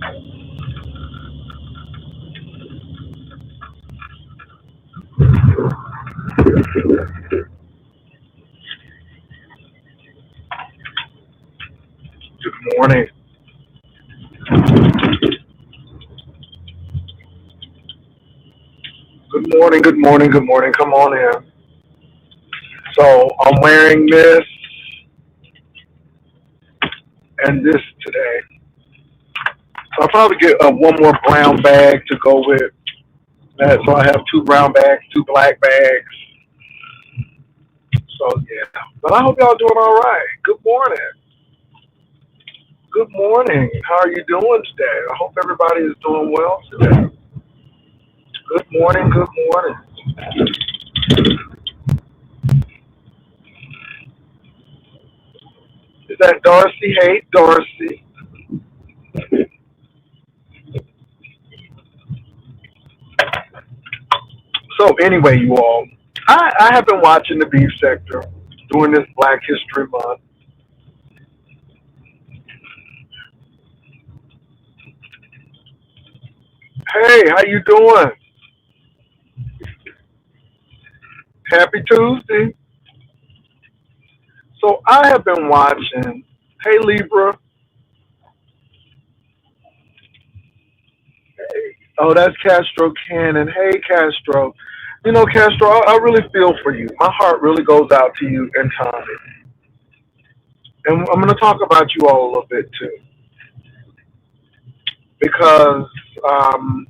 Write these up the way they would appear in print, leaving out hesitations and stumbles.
Good morning. Good morning. Good morning. Good morning. Come on in. So I'm wearing this and this today. So I'll probably get one more brown bag to go with that. So I have two brown bags, two black bags. So yeah. But I hope y'all doing all right. Good morning. Good morning. How are you doing today? I hope everybody is doing well today. Good morning. Good morning. Is that Darcy? Hey, Darcy. So anyway, you all, I have been watching the beef sector during this Black History Month. Hey, how you doing? Happy Tuesday. So I have been watching. Hey, Libra. Oh, that's Castro Cannon. Hey, Castro. You know, Castro, I really feel for you. My heart really goes out to you and Tommy. And I'm going to talk about you all a little bit too, because um,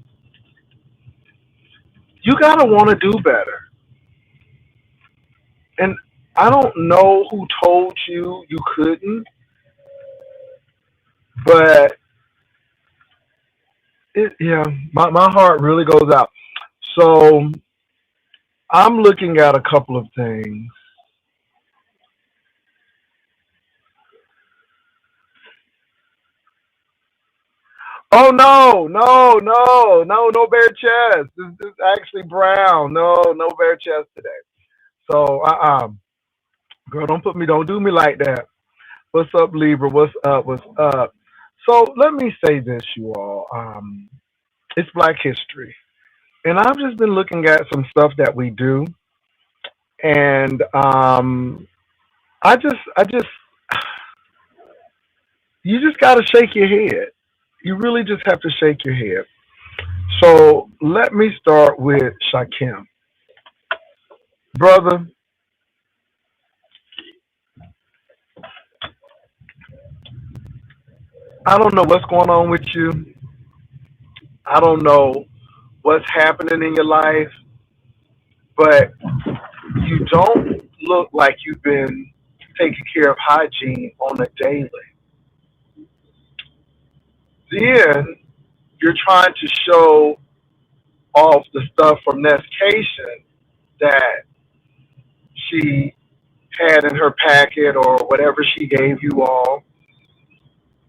you got to want to do better. And I don't know who told you you couldn't, but yeah, my heart really goes out. So I'm looking at a couple of things. Oh no, no, no, no, no bare chest. This is actually brown. No, no bare chest today. So girl, don't do me like that. What's up, Libra? What's up? What's up? So let me say this, you all. It's Black History, and I've just been looking at some stuff that we do, and I just, you just got to shake your head. You really just have to shake your head. So let me start with Shakim, brother. I don't know what's going on with you. I don't know what's happening in your life, but you don't look like you've been taking care of hygiene on a daily. Then you're trying to show off the stuff from Nescation that she had in her packet or whatever she gave you all.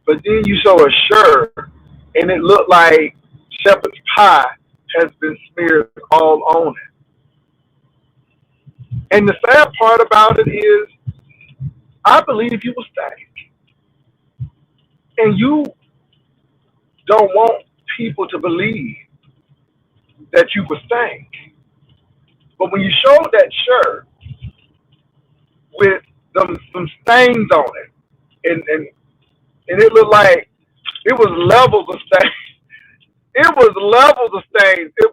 But then you show a shirt and it looked like shepherd's pie has been smeared all on it. And the sad part about it is, I believe you will stay. And you don't want people to believe that you will stink. But when you showed that shirt with some stains on it, and it looked like it was levels of stains. It was levels of stains. It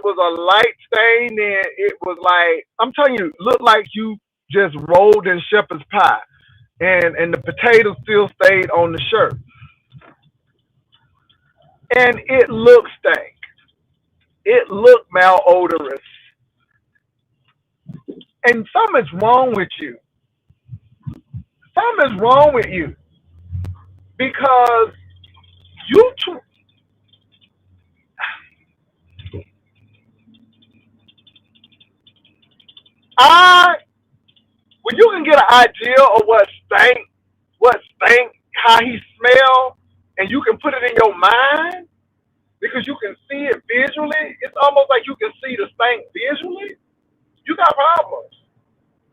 was a light stain, and it was like, I'm telling you, looked like you just rolled in shepherd's pie, and the potato still stayed on the shirt, and it looked stank. It looked malodorous, and something's wrong with you. Something's wrong with you because you too. I When you can get an idea of what stank, how he smell, and you can put it in your mind because you can see it visually. It's almost like you can see the stank visually. You got problems,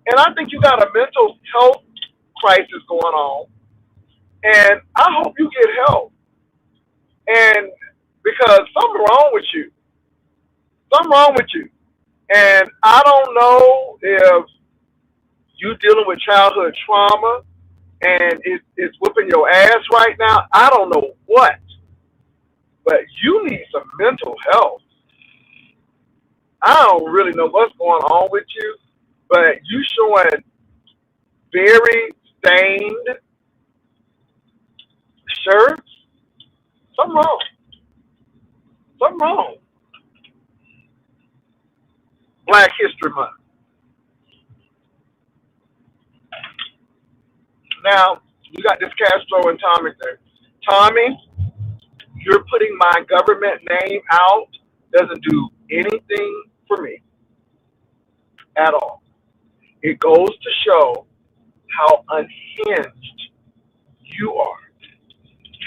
and I think you got a mental health crisis going on. And I hope you get help And because something wrong with you, something wrong with you. And I don't know if you dealing with childhood trauma and it's whipping your ass right now. I don't know what, but you need some mental health. I don't really know what's going on with you, but you showing very stained shirts. Something wrong. Something wrong. Black History Month. Now, you got this Castro and Tommy thing. Tommy, you're putting my government name out doesn't do anything for me at all. It goes to show how unhinged you are.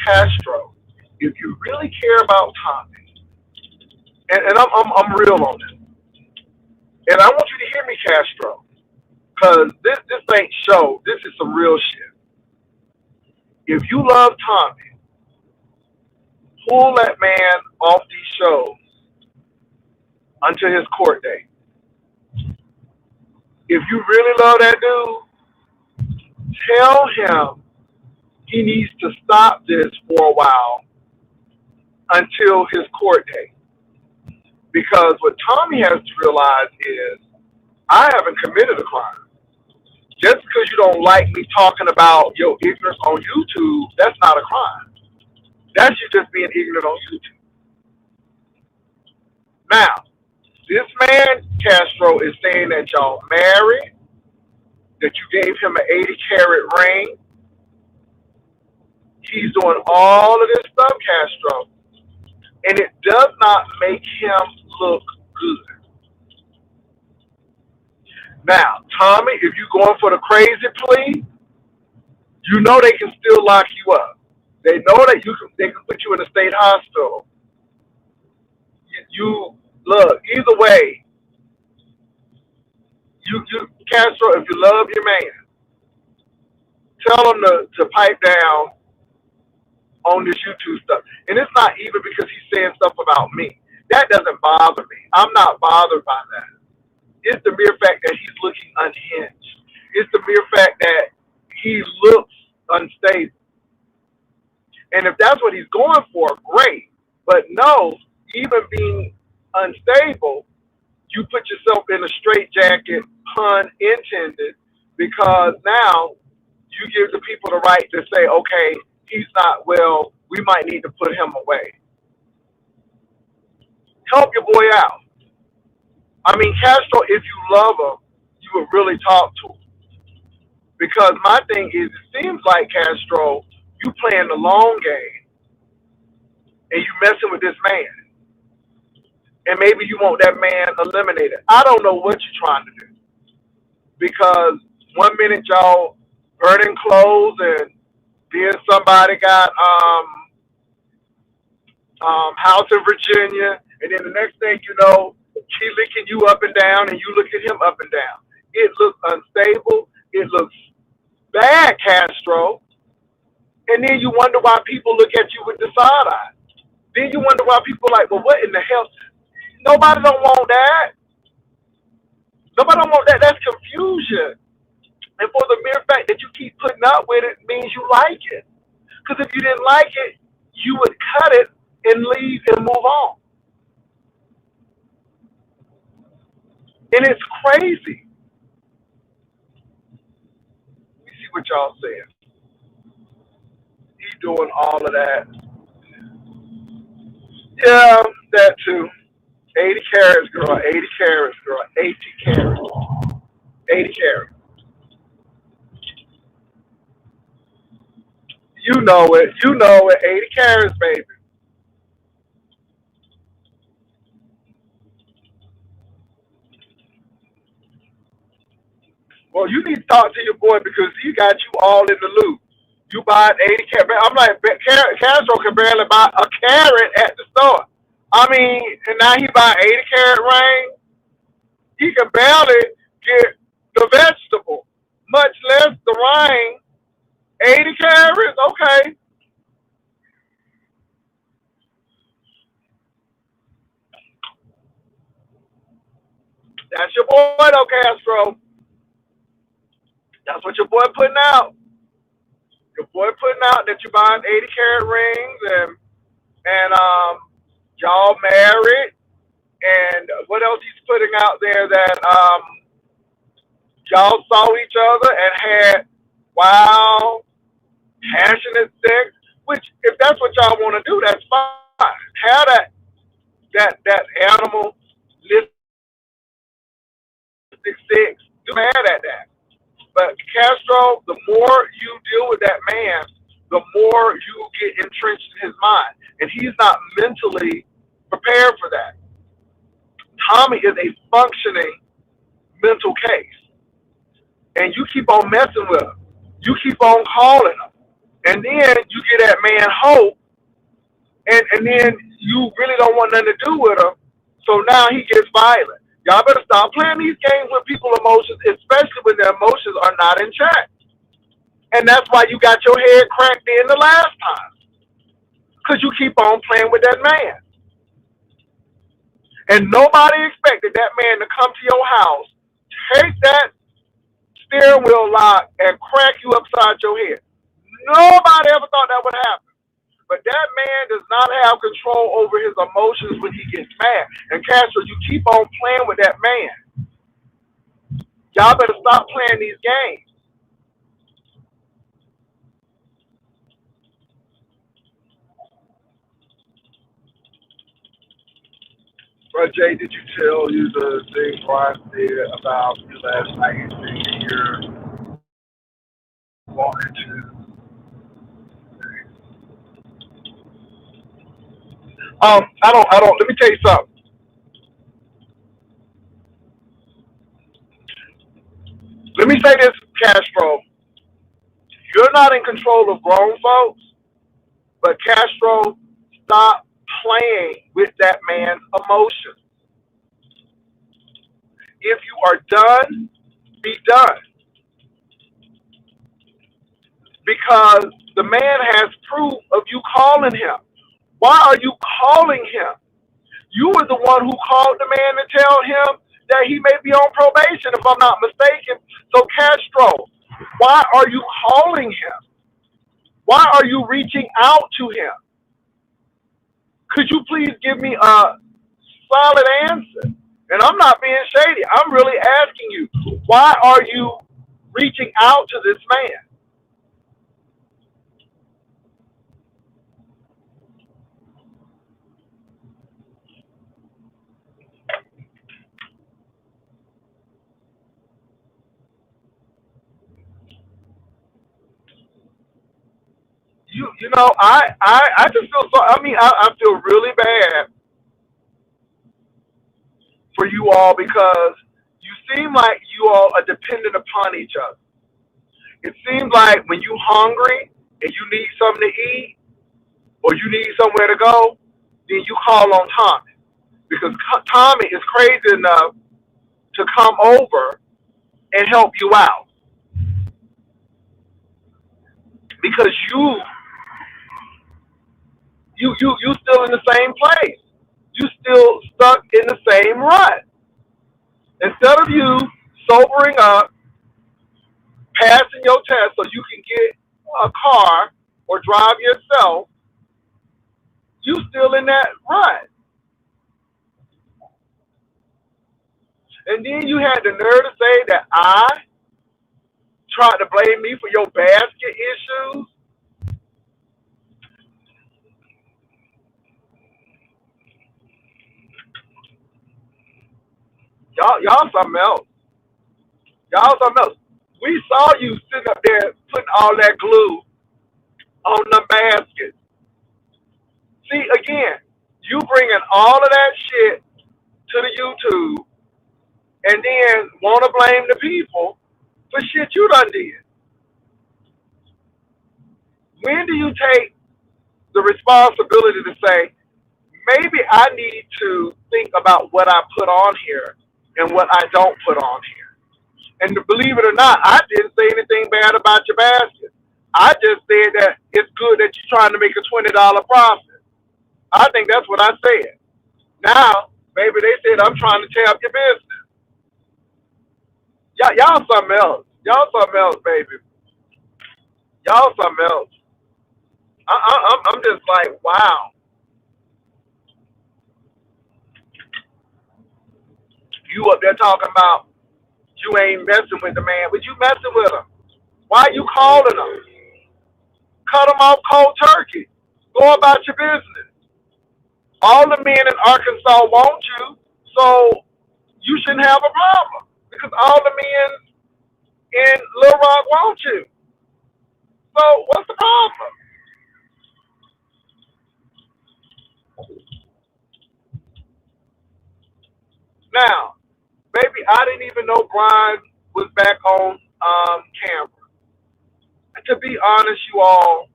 Castro, if you really care about Tommy, and I'm real on this, and I want you to hear me, Castro, because this ain't show. This is some real shit. If you love Tommy, pull that man off these shows until his court date. If you really love that dude, tell him he needs to stop this for a while until his court date. Because what Tommy has to realize is, I haven't committed a crime. Just because you don't like me talking about your ignorance on YouTube, that's not a crime. That's you just being ignorant on YouTube. Now, this man, Castro, is saying that y'all married, that you gave him an 80-carat ring. He's doing all of this stuff, Castro, and it does not make him look good. Now, Tommy, if you're going for the crazy plea, you know they can still lock you up. They know that they can put you in a state hospital. You look, either way, you Castro, if you love your man, tell him to pipe down on this YouTube stuff. And it's not even because he's saying stuff about me. That doesn't bother me. I'm not bothered by that. It's the mere fact that he's looking unhinged. It's the mere fact that he looks unstable. And if that's what he's going for, great. But no, even being unstable, you put yourself in a straitjacket, pun intended, because now you give the people the right to say, okay, he's not well, we might need to put him away. Help your boy out. I mean, Castro, if you love him, you would really talk to him. Because my thing is, it seems like, Castro, you playing the long game and you messing with this man. And maybe you want that man eliminated. I don't know what you're trying to do. Because one minute y'all burning clothes and then somebody got house in Virginia, and then the next thing you know, she licking you up and down and you look at him up and down. It looks unstable. It looks bad, Castro. And then you wonder why people look at you with the side eye. Then you wonder why people are like, well, what in the hell? Nobody don't want that. Nobody don't want that. That's confusion. And for the mere fact that you keep putting up with it means you like it. Because if you didn't like it, you would cut it and leave and move on. And it's crazy. Let me see what y'all saying. He doing all of that. Yeah, that too. 80 carats, girl. 80 carats, girl. 80 carats. 80 carats. You know it. You know it. 80 carats, baby. Well, you need to talk to your boy because he got you all in the loop. You buy 80 carat. I'm like, Castro can barely buy a carat at the store. I mean, and now he buy 80-carat ring. He can barely get the vegetable, much less the ring. 80 carats, okay. That's your boy, though, Castro. That's what your boy putting out. Your boy putting out that you buying 80-carat rings and y'all married, and what else he's putting out there that y'all saw each other and had wild, passionate sex. Which, if that's what y'all want to do, that's fine. Have that animalistic sex. Do mad at that. But Castro, the more you deal with that man, the more you get entrenched in his mind, and he's not mentally prepared for that. Tommy is a functioning mental case, and you keep on messing with him. You keep on calling him, and then you get that man hope, and then you really don't want nothing to do with him. So now he gets violent. Y'all better stop playing these games with people's emotions, especially when their emotions are not in check. And that's why you got your head cracked in the last time, because you keep on playing with that man. And nobody expected that man to come to your house, take that steering wheel lock, and crack you upside your head. Nobody ever thought that would happen. But that man does not have control over his emotions when he gets mad. And Castro, you keep on playing with that man. Y'all better stop playing these games. Bro, Jay, did you tell you the thing Brian said about you last night saying you're wanting to? I don't. Let me tell you something. Let me say this, Castro. You're not in control of grown folks, but Castro, stop playing with that man's emotions. If you are done, be done. Because the man has proof of you calling him. Why are you calling him? You were the one who called the man to tell him that he may be on probation, if I'm not mistaken. So, Castro, why are you calling him? Why are you reaching out to him? Could you please give me a solid answer? And I'm not being shady. I'm really asking you, why are you reaching out to this man? You know, I just feel so. I mean, I feel really bad for you all because you seem like you all are dependent upon each other. It seems like when you hungry and you need something to eat or you need somewhere to go, then you call on Tommy because Tommy is crazy enough to come over and help you out because you still in the same place. You still stuck in the same rut. Instead of you sobering up, passing your test so you can get a car or drive yourself, you still in that rut. And then you had the nerve to say that I tried to blame me for your basket issues. Y'all something else. Y'all something else. We saw you sitting up there putting all that glue on the basket. See, again, you bringing all of that shit to the YouTube and then want to blame the people for shit you done did. When do you take the responsibility to say, maybe I need to think about what I put on here and what I don't put on here? And believe it or not, I didn't say anything bad about your basket. I just said that it's good that you're trying to make a $20 profit. I think that's what I said. Now, maybe they said I'm trying to tear up your business. Y'all something else. Y'all something else, baby. Y'all something else. I'm just like, wow. You up there talking about you ain't messing with the man, but you messing with him. Why you calling him? Cut him off cold turkey. Go about your business. All the men in Arkansas want you, so you shouldn't have a problem because all the men in Little Rock want you. So what's the problem? Now, maybe I didn't even know Brian was back on camera. And to be honest, you all,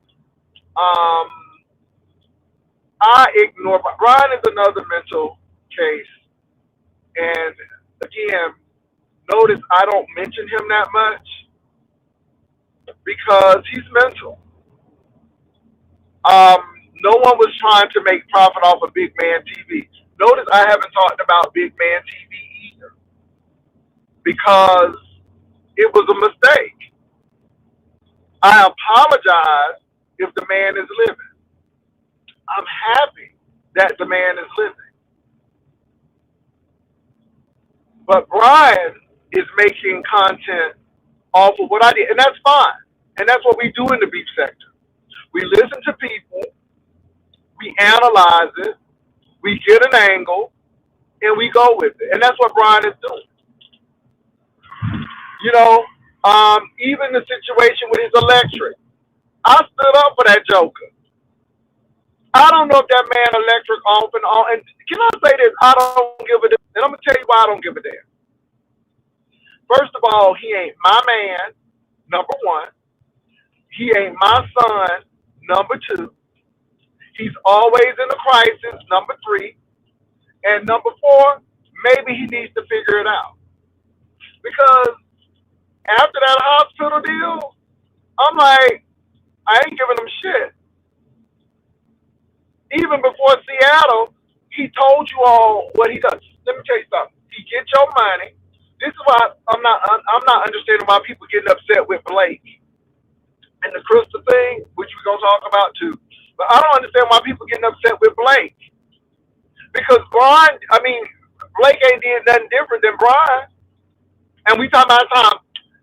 um, I ignore Brian is another mental case, and again, notice I don't mention him that much because he's mental. Um, no one was trying to make profit off of Big Man TV. Notice I haven't talked about Big Man TV either because it was a mistake. I apologize if the man is living. I'm happy that the man is living. But Brian is making content off of what I did, and that's fine. And that's what we do in the beef sector. We listen to people, we analyze it, we get an angle, and we go with it. And that's what Brian is doing. You know, even the situation with his electric. I stood up for that joker. I don't know if that man electric off and on. And can I say this? I don't give a damn. And I'm going to tell you why I don't give a damn. First of all, he ain't my man, number one. He ain't my son, number two. He's always in a crisis, number three. And number four, maybe he needs to figure it out. Because after that hospital deal, I'm like, I ain't giving him shit. Even before Seattle, he told you all what he does. Let me tell you something. He gets your money. This is why I'm not understanding why people getting upset with Blake and the Crystal thing, which we're gonna talk about too. But I don't understand why people getting upset with Blake. Because Brian, I mean, Blake ain't did nothing different than Brian. And we talk about time.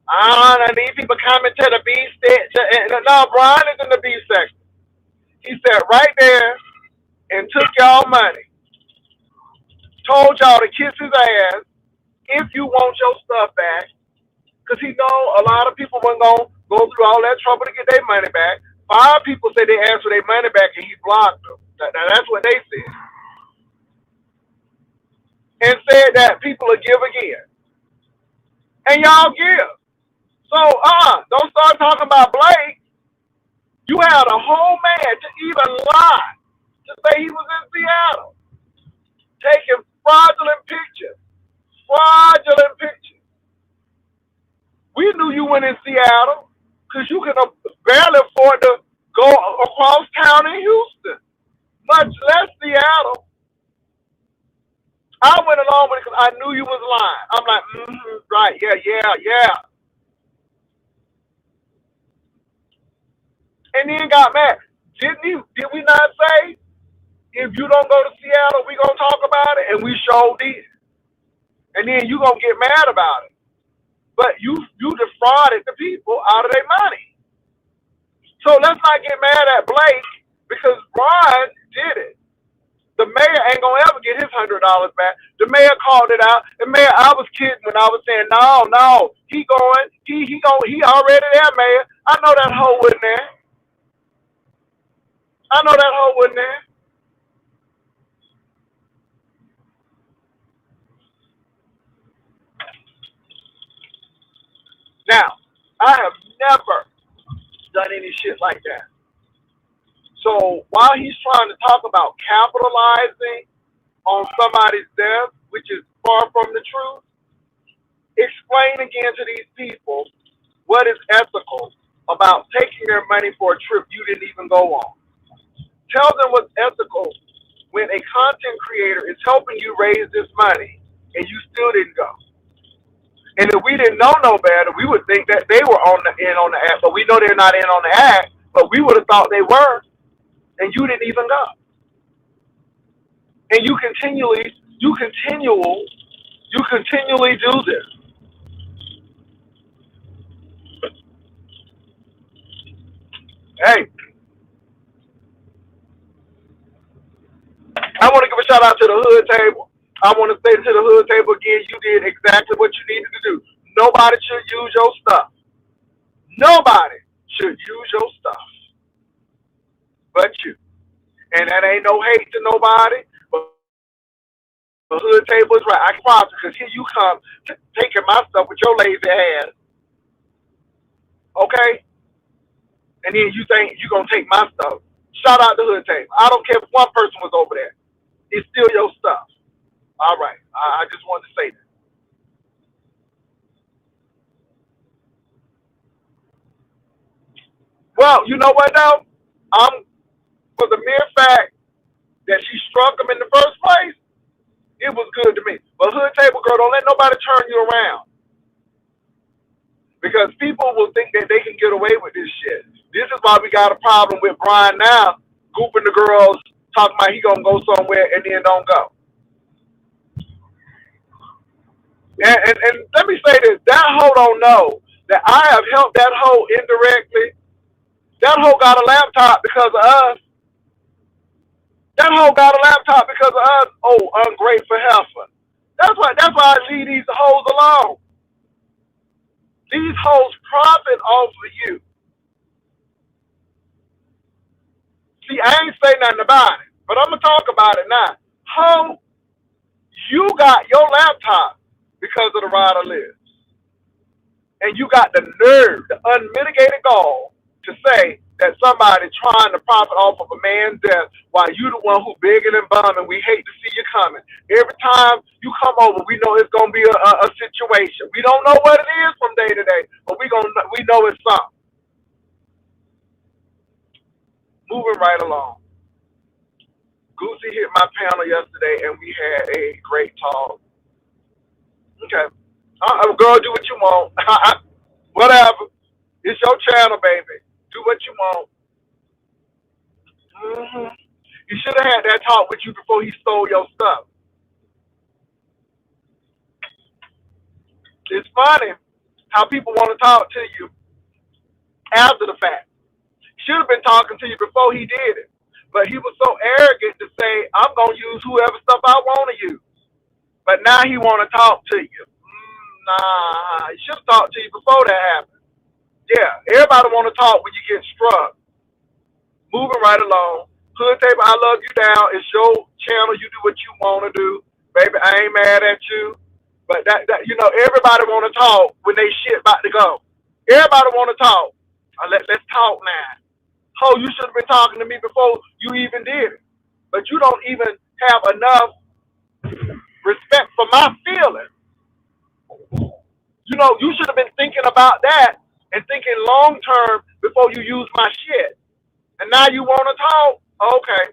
And these people coming to the B stage. No, Brian is in the B section. He sat right there and took y'all money. Told y'all to kiss his ass if you want your stuff back. Because he know a lot of people weren't going to go through all that trouble to get their money back. 5 people said they asked for their money back and he blocked them. Now, that's what they said. And said that people will give again. And y'all give. So, don't start talking about Blake. You had a whole man to even lie to say he was in Seattle. Taking fraudulent pictures. Fraudulent pictures. We knew you went in Seattle because you could barely afford to go across town in Houston, much less Seattle. I went along with it because I knew you was lying. I'm like, right, yeah. And then got mad. Did we not say, if you don't go to Seattle, we gonna talk about it? And we sure did. And then you gonna get mad about it. But you defrauded the people out of their money. So let's not get mad at Blake because Brian did it. The mayor ain't gonna ever get his $100 back. The mayor called it out. The mayor, I was kidding when I was saying, no, he already there, mayor. I know that hoe wasn't there. Now, I have never done any shit like that. So while he's trying to talk about capitalizing on somebody's death, which is far from the truth, explain again to these people what is ethical about taking their money for a trip you didn't even go on. Tell them what's ethical when a content creator is helping you raise this money and you still didn't go. And if we didn't know no better, we would think that they were in on the act, but we know they're not in on the act, but we would have thought they were, and you didn't even go. And you continually do this. Hey, I want to give a shout out to the hood table. I want to say to the hood table again, you did exactly what you needed to do. Nobody should use your stuff. Nobody should use your stuff but you. And that ain't no hate to nobody. But the hood table is right. I can promise because here you come taking my stuff with your lazy ass. Okay? And then you think you're going to take my stuff. Shout out the hood table. I don't care if one person was over there. It's still your stuff. All right. I just wanted to say that. Well, you know what though? For the mere fact that she struck him in the first place, it was good to me. But hood table girl, don't let nobody turn you around. Because people will think that they can get away with this shit. This is why we got a problem with Brian now, gooping the girls, talking about he gonna go somewhere and then don't go. And let me say this, that hoe don't know that I have helped that hoe indirectly. That hoe got a laptop because of us. That hoe got a laptop because of us. Oh, ungrateful heifer. That's why I leave these hoes alone. These hoes profit off of you. See, I ain't say nothing about it, but I'm gonna talk about it now. Hoe, you got your laptop because of the rider list. And you got the nerve, the unmitigated gall to say that somebody trying to profit off of a man's death while you the one who bigging and bumming. We hate to see you coming. Every time you come over, we know it's gonna be a situation. We don't know what it is from day to day, but we know it's something. Moving right along. Goosey hit my panel yesterday, and we had a great talk. Okay, girl, do what you want. Whatever. It's your channel, baby. Do what you want. He should have had that talk with you before he stole your stuff. It's funny how people want to talk to you after the fact. Should have been talking to you before he did it. But he was so arrogant to say, I'm going to use whoever stuff I want to use. But now he want to talk to you. Nah, he should have talked to you before that happened. Yeah, everybody want to talk when you get struck. Moving right along. Hood table, I love you down. It's your channel. You do what you want to do. Baby, I ain't mad at you. But that everybody want to talk when they shit about to go. Everybody want to talk. Let's talk now. Oh, you should have been talking to me before you even did it. But you don't even have enough respect for my feelings. You should have been thinking about that and thinking long term before you use my shit. And now you want to talk? Okay.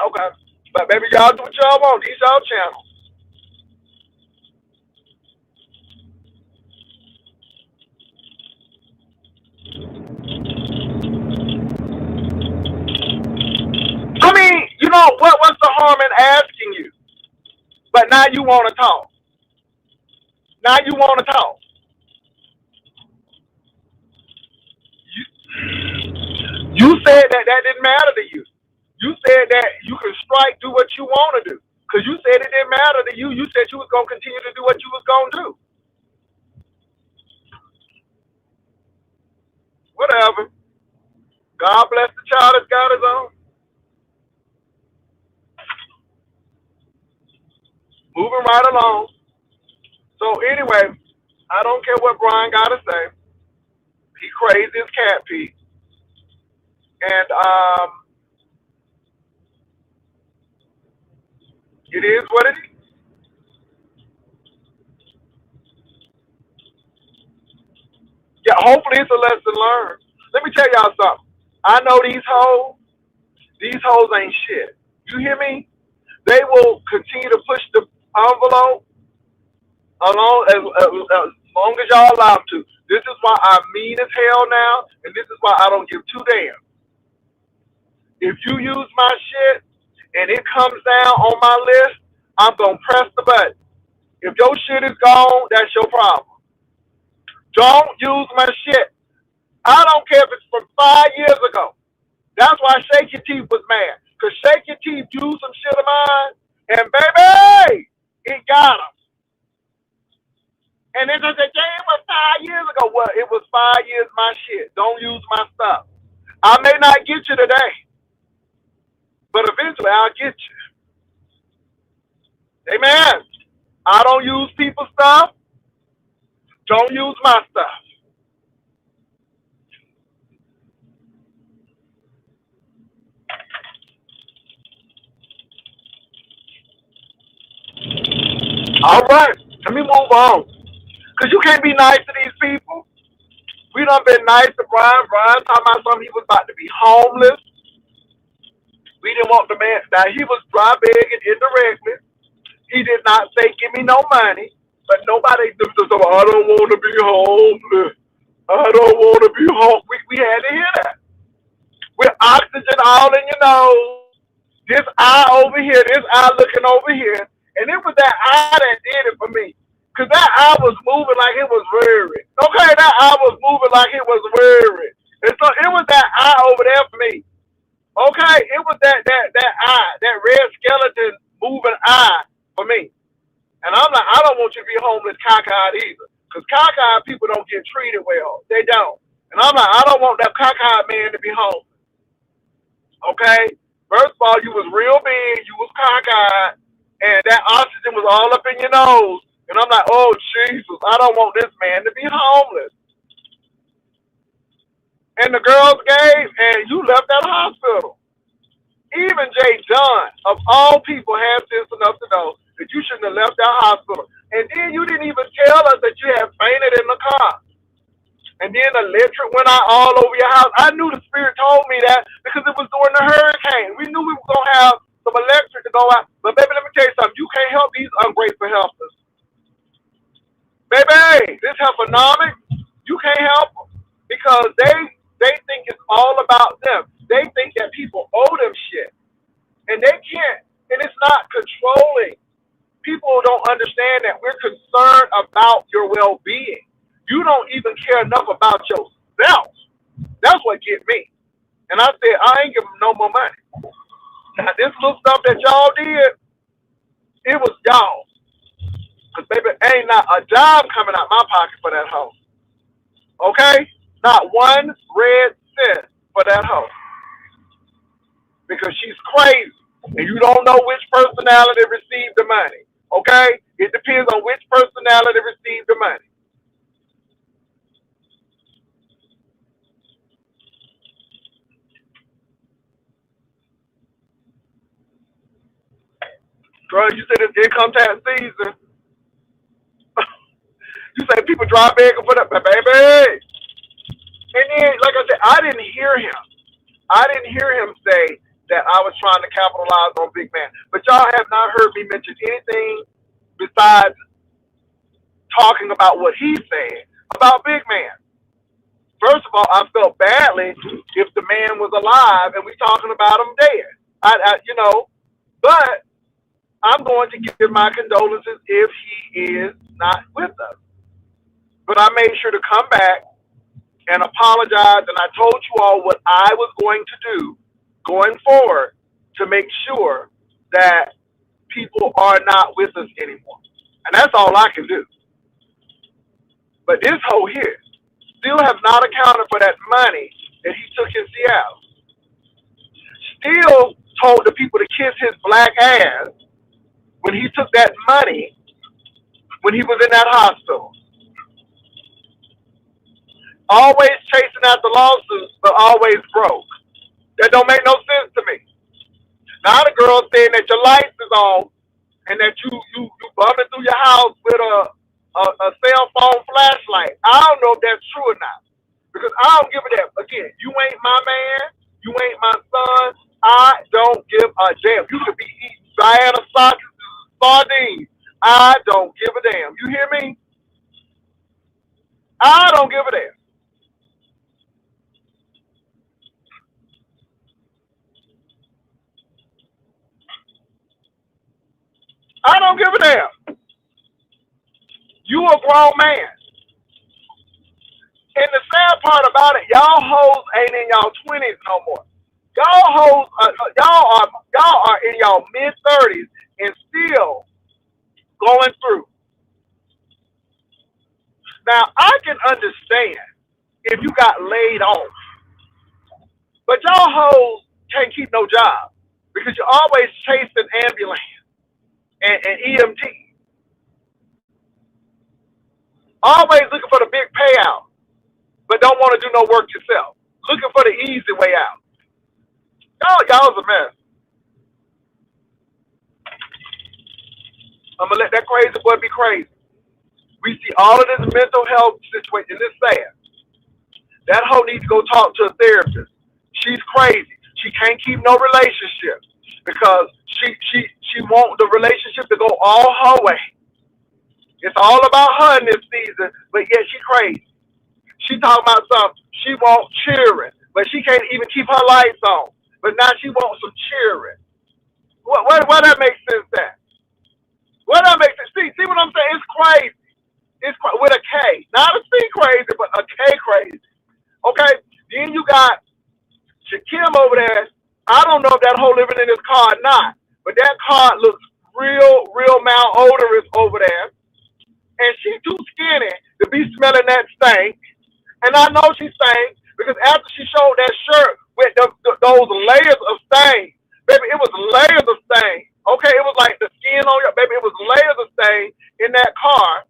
Okay. But baby, y'all do what y'all want. These y'all channels. I mean, what's the harm in asking you? But now you want to talk. Now you want to talk. You said that didn't matter to you. You said that you can strike, do what you want to do. Because you said it didn't matter to you. You said you was going to continue to do what you was going to do. Whatever. God bless the child that's got his own. Moving right along. So anyway, I don't care what Brian got to say. He crazy as cat Pete. And it is what it is. Yeah, hopefully it's a lesson learned. Let me tell y'all something. I know these hoes ain't shit. You hear me? They will continue to push the envelope as long as y'all allow them to. This is why I'm mean as hell now, and this is why I don't give two damn. If you use my shit and it comes down on my list, I'm gonna press the button. If your shit is gone, that's your problem. Don't use my shit. I don't care if it's from 5 years ago. That's why Shake Your Teeth was mad. Because Shake Your Teeth used some shit of mine, and baby, it got him. And then they said, yeah, it was 5 years ago. Well, it was 5 years my shit. Don't use my stuff. I may not get you today, but eventually I'll get you. Amen. I don't use people's stuff. Don't use my stuff. All right, let me move on. Because you can't be nice to these people. We done been nice to Brian. Brian talking about something he was about to be homeless. We didn't want the man. Now, he was dry begging indirectly. He did not say, give me no money. But nobody, I don't want to be homeless. I don't want to be homeless. We had to hear that. With oxygen all in your nose. This eye over here, this eye looking over here. And it was that eye that did it for me. Because that eye was moving like it was worried. Okay, that eye was moving like it was worried. And so it was that eye over there for me. Okay, it was that eye, that red skeleton moving eye for me. And I'm like, I don't want you to be homeless cockeyed either. Because cockeyed people don't get treated well. They don't. And I'm like, I don't want that cockeyed man to be homeless. Okay? First of all, you was real big, you was cockeyed, and that oxygen was all up in your nose. And I'm like, oh, Jesus, I don't want this man to be homeless. And the girls gave, and you left that hospital. Even Jay Dunn, of all people, has sense enough to know that you shouldn't have left that hospital. And then you didn't even tell us that you had fainted in the car. And then the electric went out all over your house. I knew the Spirit told me that because it was during the hurricane. We knew we were going to have some electric to go out. But baby, let me tell you something. You can't help these ungrateful helpers. Baby, this helponomics, you can't help them because they think it's all about them. They think that people owe them shit. And they can't. And it's not controlling. People don't understand that we're concerned about your well-being. You don't even care enough about yourself. That's what get me. And I said, I ain't giving no more money. Now, this little stuff that y'all did, it was y'all. Because, baby, ain't not a dime coming out my pocket for that hoe. Okay? Not one red cent for that hoe. Because she's crazy. And you don't know which personality received the money. Okay? It depends on which personality received the money. Girl, you said it's income tax season. You say people drive begging for that, baby. And then, like I said, I didn't hear him. I didn't hear him say that I was trying to capitalize on Big Man. But y'all have not heard me mention anything besides talking about what he said about Big Man. First of all, I felt badly if the man was alive and we talking about him dead. But I'm going to give my condolences if he is not with us. But I made sure to come back and apologize, and I told you all what I was going to do going forward to make sure that people are not with us anymore. And that's all I can do. But this hoe here still have not accounted for that money that he took in Seattle. Still told the people to kiss his black ass when he took that money when he was in that hospital. Always chasing after lawsuits, but always broke. That don't make no sense to me. Now the girl saying that your lights is on and that you bumming through your house with a cell phone flashlight. I don't know if that's true or not. Because I don't give a damn. Again, you ain't my man. You ain't my son. I don't give a damn. You could be eating Diana sardines. I don't give a damn. You hear me? I don't give a damn. I don't give a damn. You a grown man. And the sad part about it, y'all hoes ain't in y'all 20s no more. Y'all hoes, y'all are in y'all mid 30s and still going through. Now I can understand if you got laid off, but y'all hoes can't keep no job because you're always chasing ambulance and EMT, always looking for the big payout, but don't want to do no work yourself, looking for the easy way out. Y'all's a mess. I'm gonna let that crazy boy be crazy. We see all of this mental health situation. This sad. That hoe needs to go talk to a therapist. She's crazy. She can't keep no relationship because she wants the relationship to go all her way. It's all about her in this season, but yet she crazy. She talking about something. She wants cheering, but she can't even keep her lights on. But now she wants some cheering. What that makes sense at? What that makes sense? See what I'm saying? It's crazy. It's with a K, not a C crazy, but a K crazy. Okay. Then you got Shakim over there. I don't know if that hoe living in his car or not, but that car looks real malodorous over there, and she too skinny to be smelling that stank. And I know she stank because after she showed that shirt with those layers of stain, baby, it was layers of stain. Okay, it was like the skin on your baby. It was layers of stain in that car.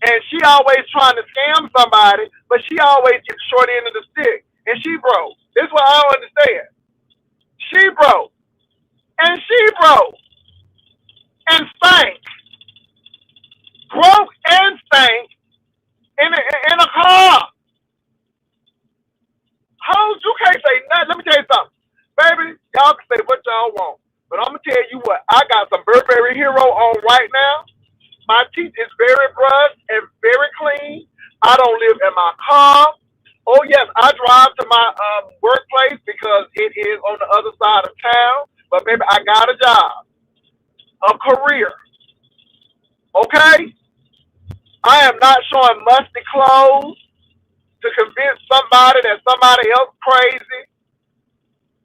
And she always trying to scam somebody, but she always gets short end of the stick. And she broke. This is what I don't understand. She broke. And she broke. And stank. Broke and stank in a car. Hoes, you can't say nothing. Let me tell you something. Baby, y'all can say what y'all want. But I'm going to tell you what. I got some Burberry Hero on right now. My teeth is very brushed and very clean. I don't live in my car. Oh, yes, I drive to my workplace because it is on the other side of town. But, baby, I got a job, a career. Okay? I am not showing musty clothes to convince somebody that somebody else crazy.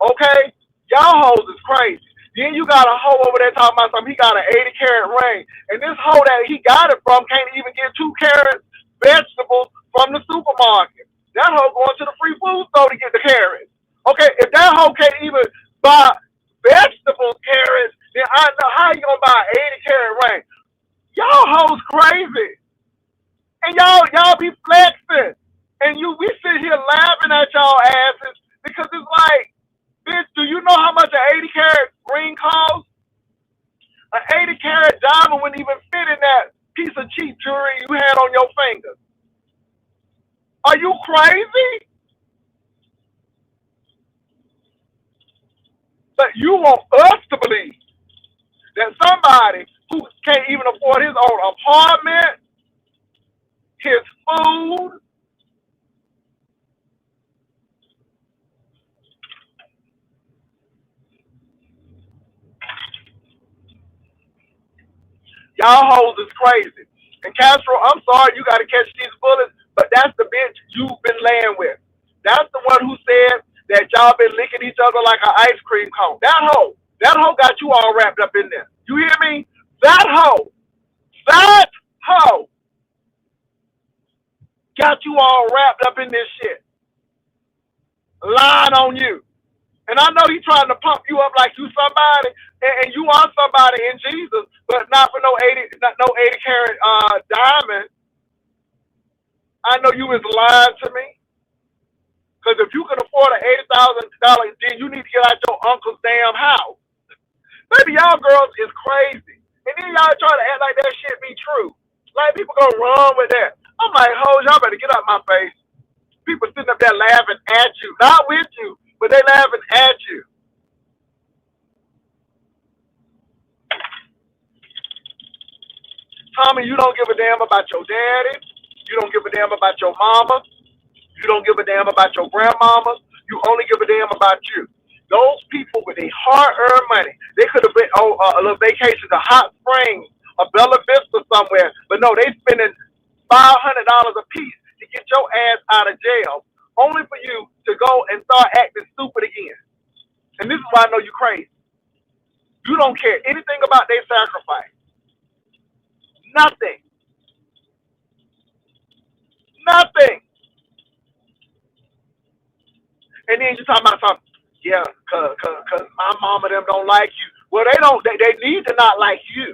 Okay? Y'all hoes is crazy. Then you got a hoe over there talking about something. He got an 80-carat ring. And this hoe that he got it from can't even get 2 carats vegetables from the supermarket. That hoe going to the free food store to get the carrots. Okay, if that hoe can't even buy vegetable carrots, then I know how you gonna buy an 80-carat ring. Y'all hoes crazy. And y'all be flexing. And we sit here laughing at y'all asses because it's like, bitch, do you know how much an 80-carat ring costs? An 80-carat diamond wouldn't even fit in that piece of cheap jewelry you had on your finger. Are you crazy? But you want us to believe that somebody who can't even afford his own apartment, his food, y'all hoes is crazy. And Castro, I'm sorry you got to catch these bullets, but that's the bitch you've been laying with. That's the one who said that y'all been licking each other like an ice cream cone. That hoe got you all wrapped up in there. You hear me? That hoe got you all wrapped up in this shit. Lying on you. And I know he's trying to pump you up like you somebody, and you are somebody in Jesus, but not for no 80-carat diamond. I know you is lying to me. Because if you can afford an $80,000, then you need to get out your uncle's damn house. Baby, y'all girls is crazy. And then y'all try to act like that shit be true. Like people gonna run with that. I'm like, hoes, y'all better get out my face. People sitting up there laughing at you. Not with you, but they laughing at you. Tommy, you don't give a damn about your daddy. You don't give a damn about your mama. You don't give a damn about your grandmama. You only give a damn about you. Those people with their hard-earned money, they could have been on a little vacation to Hot Springs or Bella Vista somewhere, but no, they spending $500 a piece to get your ass out of jail, only for you to go and start acting stupid again. And this is why I know you crazy. You don't care anything about their sacrifice. Nothing. Nothing. And then you talking about something. Yeah, cause my mama them don't like you. Well, they don't. They need to not like you.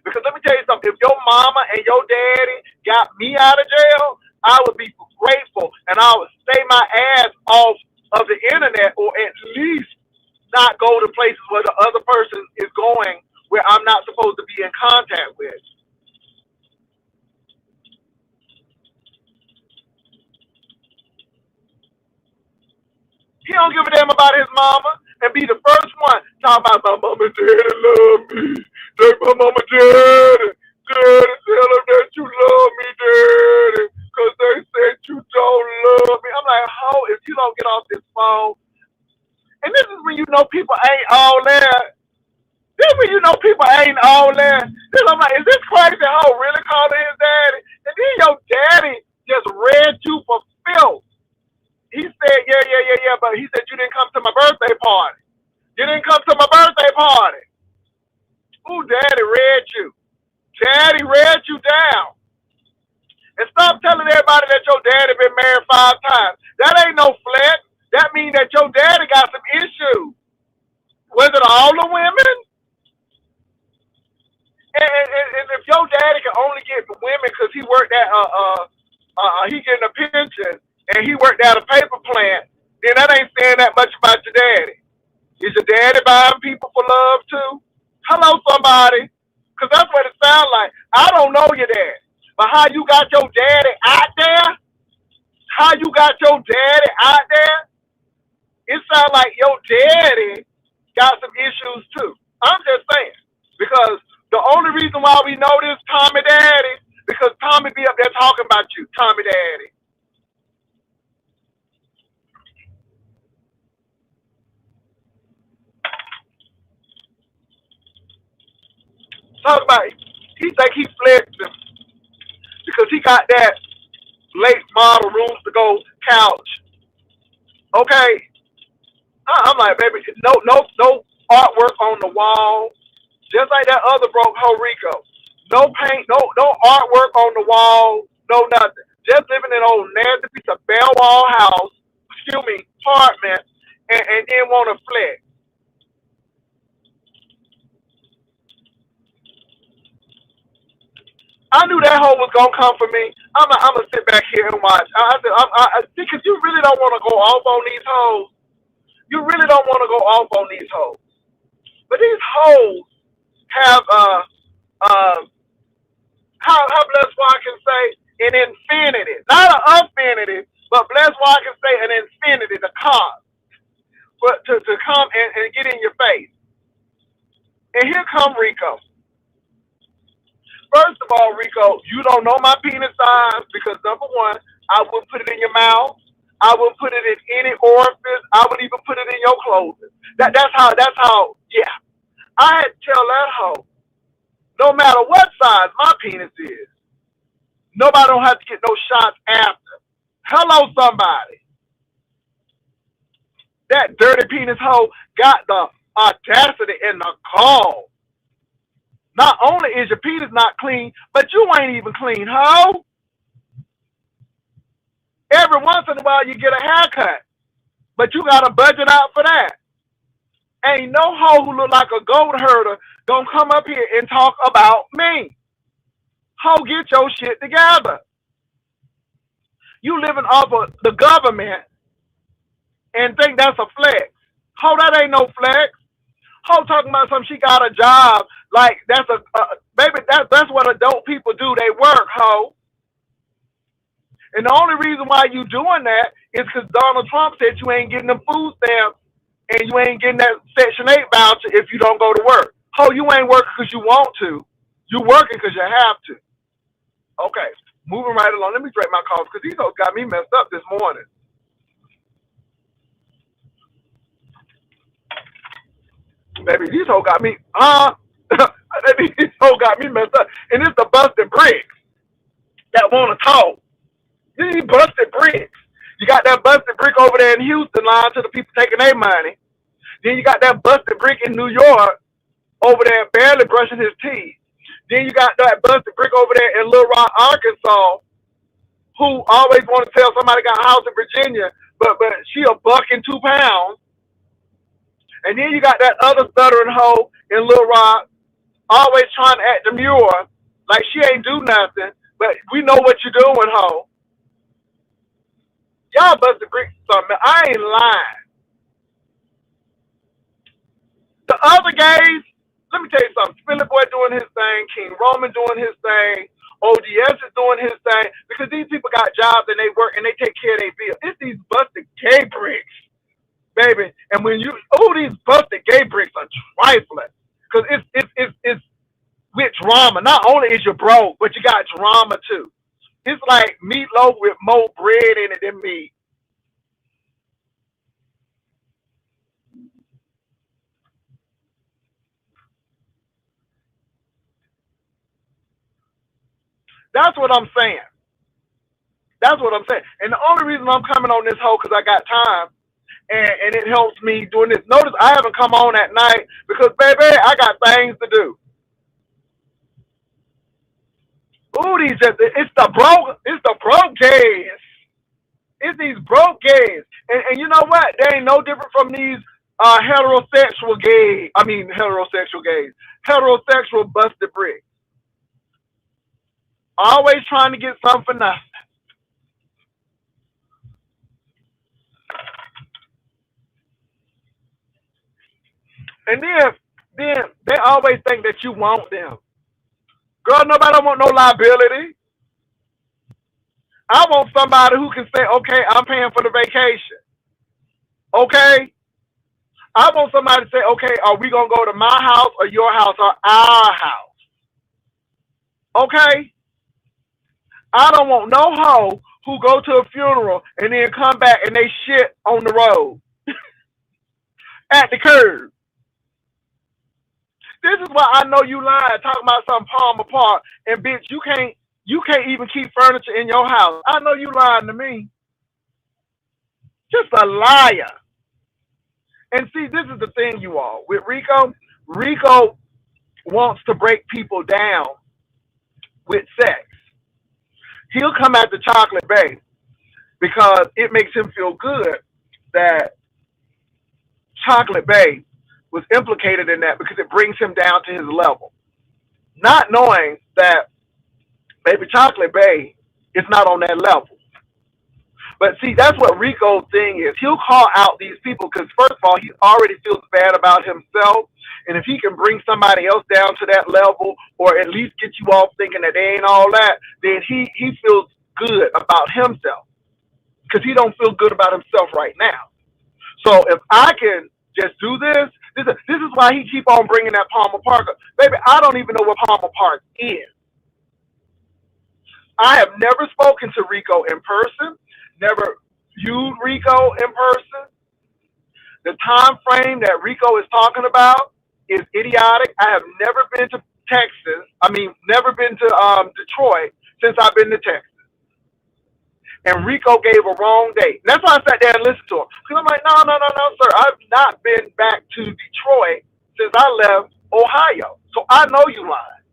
Because let me tell you something. If your mama and your daddy got me out of jail, I would be grateful, and I would stay my ass off of the internet, or at least not go to places where the other person is going, where I'm not supposed to be in contact with. He don't give a damn about his mama and be the first one talking about my mama and daddy love me. Take my mama daddy. Daddy, tell them that you love me, daddy. Because they said you don't love me. I'm like, how if you don't get off this phone? And this is when you know people ain't all there. This is when you know people ain't all there. Then I'm like, is this crazy how really calling his daddy? And then your daddy just read you for filth. He said, yeah, but he said you didn't come to my birthday party. You didn't come to my birthday party. Ooh, daddy read you. Daddy read you down. And stop telling everybody that your daddy been married 5 times. That ain't no flex. That means that your daddy got some issues. Was it all the women? And if your daddy can only get women because he worked at he getting a pension and he worked at a paper plant, then that ain't saying that much about your daddy. Is your daddy buying people for love too? Hello, somebody. Because that's what it sounds like. I don't know your dad. But how you got your daddy out there? How you got your daddy out there? It sounds like your daddy got some issues too. I'm just saying. Because the only reason why we know this Tommy Daddy, because Tommy be up there talking about you, Tommy Daddy. Talk about it. He think he flexing because he got that late model rooms to go couch. Okay. I'm like, baby, no artwork on the wall. Just like that other broke hoe Rico. No paint, no artwork on the wall, no nothing. Just living in an old nasty piece of bare wall house, apartment, and then want to flex. I knew that hoe was gonna come for me. I'm gonna sit back here and watch. I said, because you really don't want to go off on these hoes. You really don't want to go off on these hoes. But these hoes have how Bless One can say an infinity, not an infinity, but Bless One can say an infinity, the cause, but to come and get in your face. And here come Rico. First of all, Rico, you don't know my penis size because number one, I wouldn't put it in your mouth. I wouldn't put it in any orifice. I wouldn't even put it in your clothing. That's how, yeah. I had to tell that hoe, no matter what size my penis is, nobody don't have to get no shots after. Hello, somebody. That dirty penis hoe got the audacity and the gall. Not only is your penis not clean, but you ain't even clean, hoe. Every once in a while you get a haircut, but you got to budget out for that. Ain't no hoe who look like a goat herder gonna come up here and talk about me. Hoe, get your shit together. You living off of the government and think that's a flex. Hoe, that ain't no flex. Hoe talking about something, she got a job. Like, that's baby, that's what adult people do. They work, hoe. And the only reason why you doing that is because Donald Trump said you ain't getting them food stamps and you ain't getting that Section 8 voucher if you don't go to work. Ho, you ain't working because you want to. You working because you have to. Okay, moving right along. Let me drink my coffee because these folks got me messed up this morning. Baby, these folks got me, these folks got me messed up. And it's the busted bricks that want to talk. These busted bricks. You got that busted brick over there in Houston lying to the people taking their money. Then you got that busted brick in New York over there barely brushing his teeth. Then you got that busted brick over there in Little Rock, Arkansas, who always want to tell somebody got a house in Virginia, but she $1.02. And then you got that other stuttering hoe in Little Rock, always trying to act demure, like she ain't do nothing, but we know what you're doing, hoe. Y'all busted bricks or something. I ain't lying. The other gays, let me tell you something. Philly Boy doing his thing, King Roman doing his thing, ODS is doing his thing, because these people got jobs and they work and they take care of their bills. It's these busted gay bricks, baby. And when you, these busted gay bricks are trifling, because it's with drama. Not only is you broke, but you got drama too. It's like meatloaf with more bread in it than meat. That's what I'm saying. That's what I'm saying. And the only reason I'm coming on this hoe because I got time and it helps me doing this. Notice I haven't come on at night because, baby, I got things to do. Ooh, it's the broke gays. It's these broke gays. And you know what? They ain't no different from these heterosexual gays. Heterosexual busted bricks. Always trying to get something for nothing. And then they always think that you want them. Girl, nobody want no liability. I want somebody who can say, okay, I'm paying for the vacation. Okay? I want somebody to say, okay, are we going to go to my house or your house or our house? Okay? I don't want no hoe who go to a funeral and then come back and they shit on the road at the curb. This is why I know you lying, talking about some Palmer Park, and bitch, you can't even keep furniture in your house. I know you lying to me. Just a liar. And see, this is the thing, you all. With Rico wants to break people down with sex. He'll come at the Chocolate Bay because it makes him feel good that Chocolate Bay was implicated in that because it brings him down to his level. Not knowing that Baby Chocolate Bay is not on that level. But see, that's what Rico's thing is. He'll call out these people because, first of all, he already feels bad about himself. And if he can bring somebody else down to that level or at least get you all thinking that they ain't all that, then he feels good about himself because he don't feel good about himself right now. So if I can just do this is why he keep on bringing that Palmer Park up. Baby, I don't even know what Palmer Park is. I have never spoken to Rico in person, never viewed Rico in person. The time frame that Rico is talking about is idiotic. I have never been to Texas. Never been to Detroit since I've been to Texas. And Rico gave a wrong date. And that's why I sat there and listened to him. Because I'm like, no, sir. I've not been back to Detroit since I left Ohio. So I know you lying.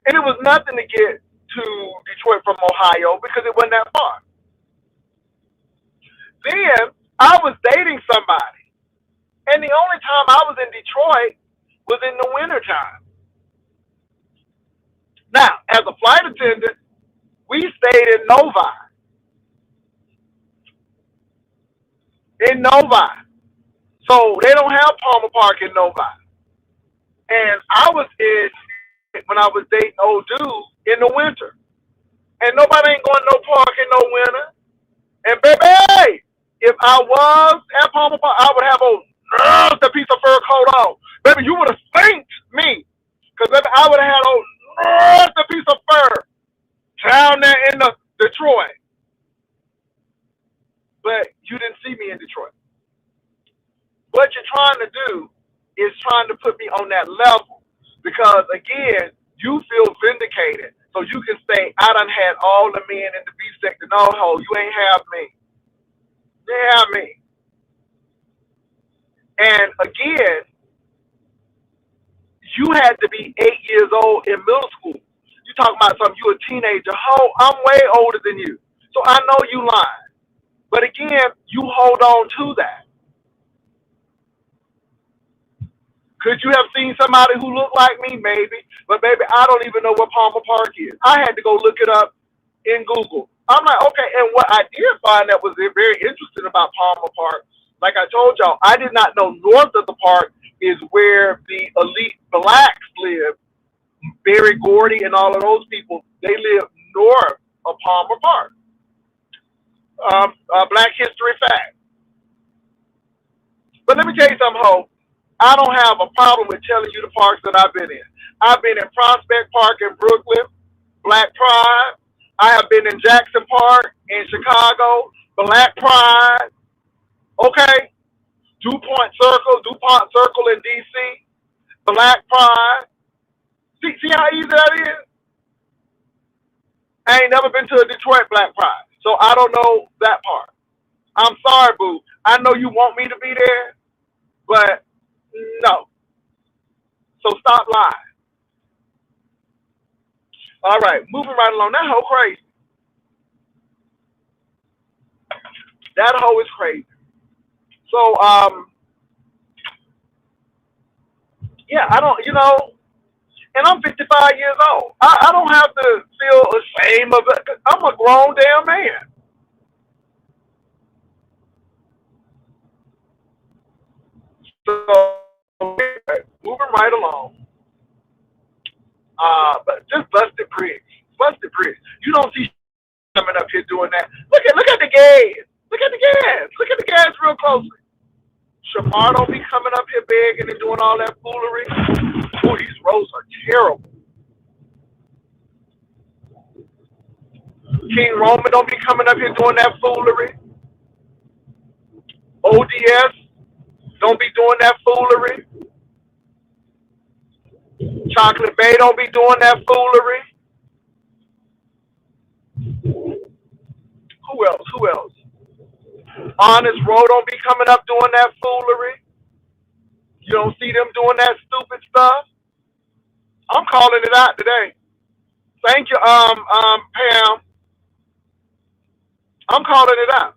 And it was nothing to get to Detroit from Ohio because it wasn't that far. Then I was dating somebody. And the only time I was in Detroit was in the wintertime. Now, as a flight attendant, we stayed in Novi. So they don't have Palmer Park in Novi. And I was when I was dating old dudes in the winter. And nobody ain't going to no park in no winter. And baby, if I was at Palmer Park, I would have a piece of fur coat on. Baby, you would have spanked me. Because baby, I would have had down there in the Detroit, but you didn't see me in Detroit. What you're trying to do is trying to put me on that level because, again, you feel vindicated. So you can say, I done had all the men in the B sector. No, ho, you ain't have me. You ain't have me. And again, you had to be 8 years old in middle school. You talking about something, you a teenager. Ho, I'm way older than you. So I know you lying. But again, you hold on to that. Could you have seen somebody who looked like me? Maybe. But baby, I don't even know what Palmer Park is. I had to go look it up in Google. I'm like, okay, and what I did find that was very interesting about Palmer Park, like I told y'all, I did not know north of the park is where the elite blacks live. Berry Gordy and all of those people, they live north of Palmer Park. Black history fact. But let me tell you something, Ho. I don't have a problem with telling you the parks that I've been in. I've been in Prospect Park in Brooklyn, Black Pride. I have been in Jackson Park in Chicago, Black Pride. Okay? DuPont Circle in D.C., Black Pride. See how easy that is? I ain't never been to a Detroit Black Pride, so I don't know that part. I'm sorry, boo. I know you want me to be there, but no. So stop lying. All right, moving right along. That hoe crazy. That hoe is crazy. So, yeah, I don't, and I'm 55 years old. I don't have to feel ashamed of it. I'm a grown damn man. So, moving right along. But just busted bricks. Busted bricks. You don't see coming up here doing that. Look at the gas. Look at the gas. Look at the gas real closely. Shamar don't be coming up here begging and doing all that foolery. Oh, these roads are terrible. King Roman don't be coming up here doing that foolery. ODS don't be doing that foolery. Chocolate Bay don't be doing that foolery. Who else? Who else? Honest Road don't be coming up doing that foolery. You don't see them doing that stupid stuff. I'm calling it out today. Thank you, Pam. I'm calling it out.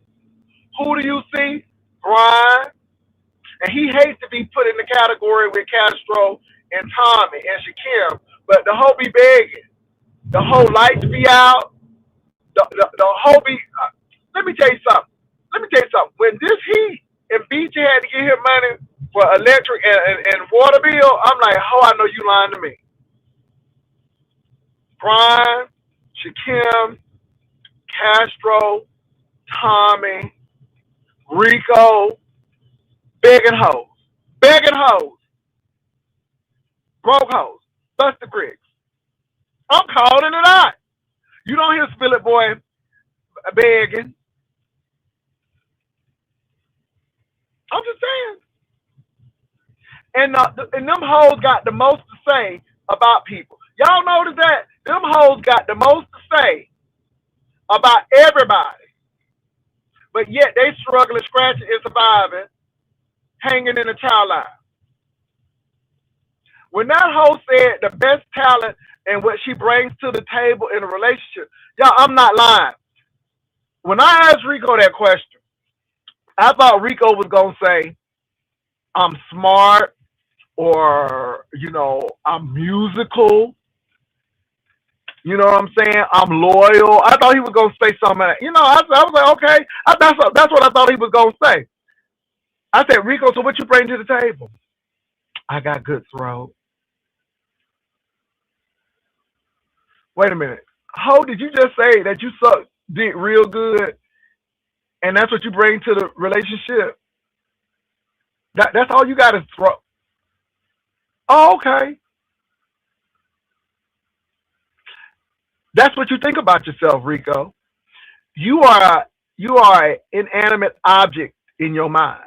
Who do you see? Brian. And he hates to be put in the category with Castro and Tommy and Shakim, but the whole be begging. The whole lights be out. The whole be. Let me tell you something. When this heat and BJ had to get him money for electric and water bill, I'm like, I know you lying to me. Brian, Shakim, Castro, Tommy, Rico, begging hoes. Broke hoes. Busted bricks. I'm calling it out. You don't hear Spill It Boy begging. I'm just saying. And them hoes got the most to say about people. Y'all notice that? Them hoes got the most to say about everybody. But yet they struggling, scratching, and surviving, hanging in the child line. When that hoe said the best talent and what she brings to the table in a relationship, y'all, I'm not lying. When I asked Rico that question, I thought Rico was going to say, I'm smart or, I'm musical. You know what I'm saying? I'm loyal. I thought he was going to say something like that. I was like, okay. That's what I thought he was going to say. I said, Rico, so what you bring to the table? I got good throat. Wait a minute. How did you just say that you did real good and that's what you bring to the relationship? That's all you got is throat. Oh, okay. That's what you think about yourself, Rico. You are an inanimate object in your mind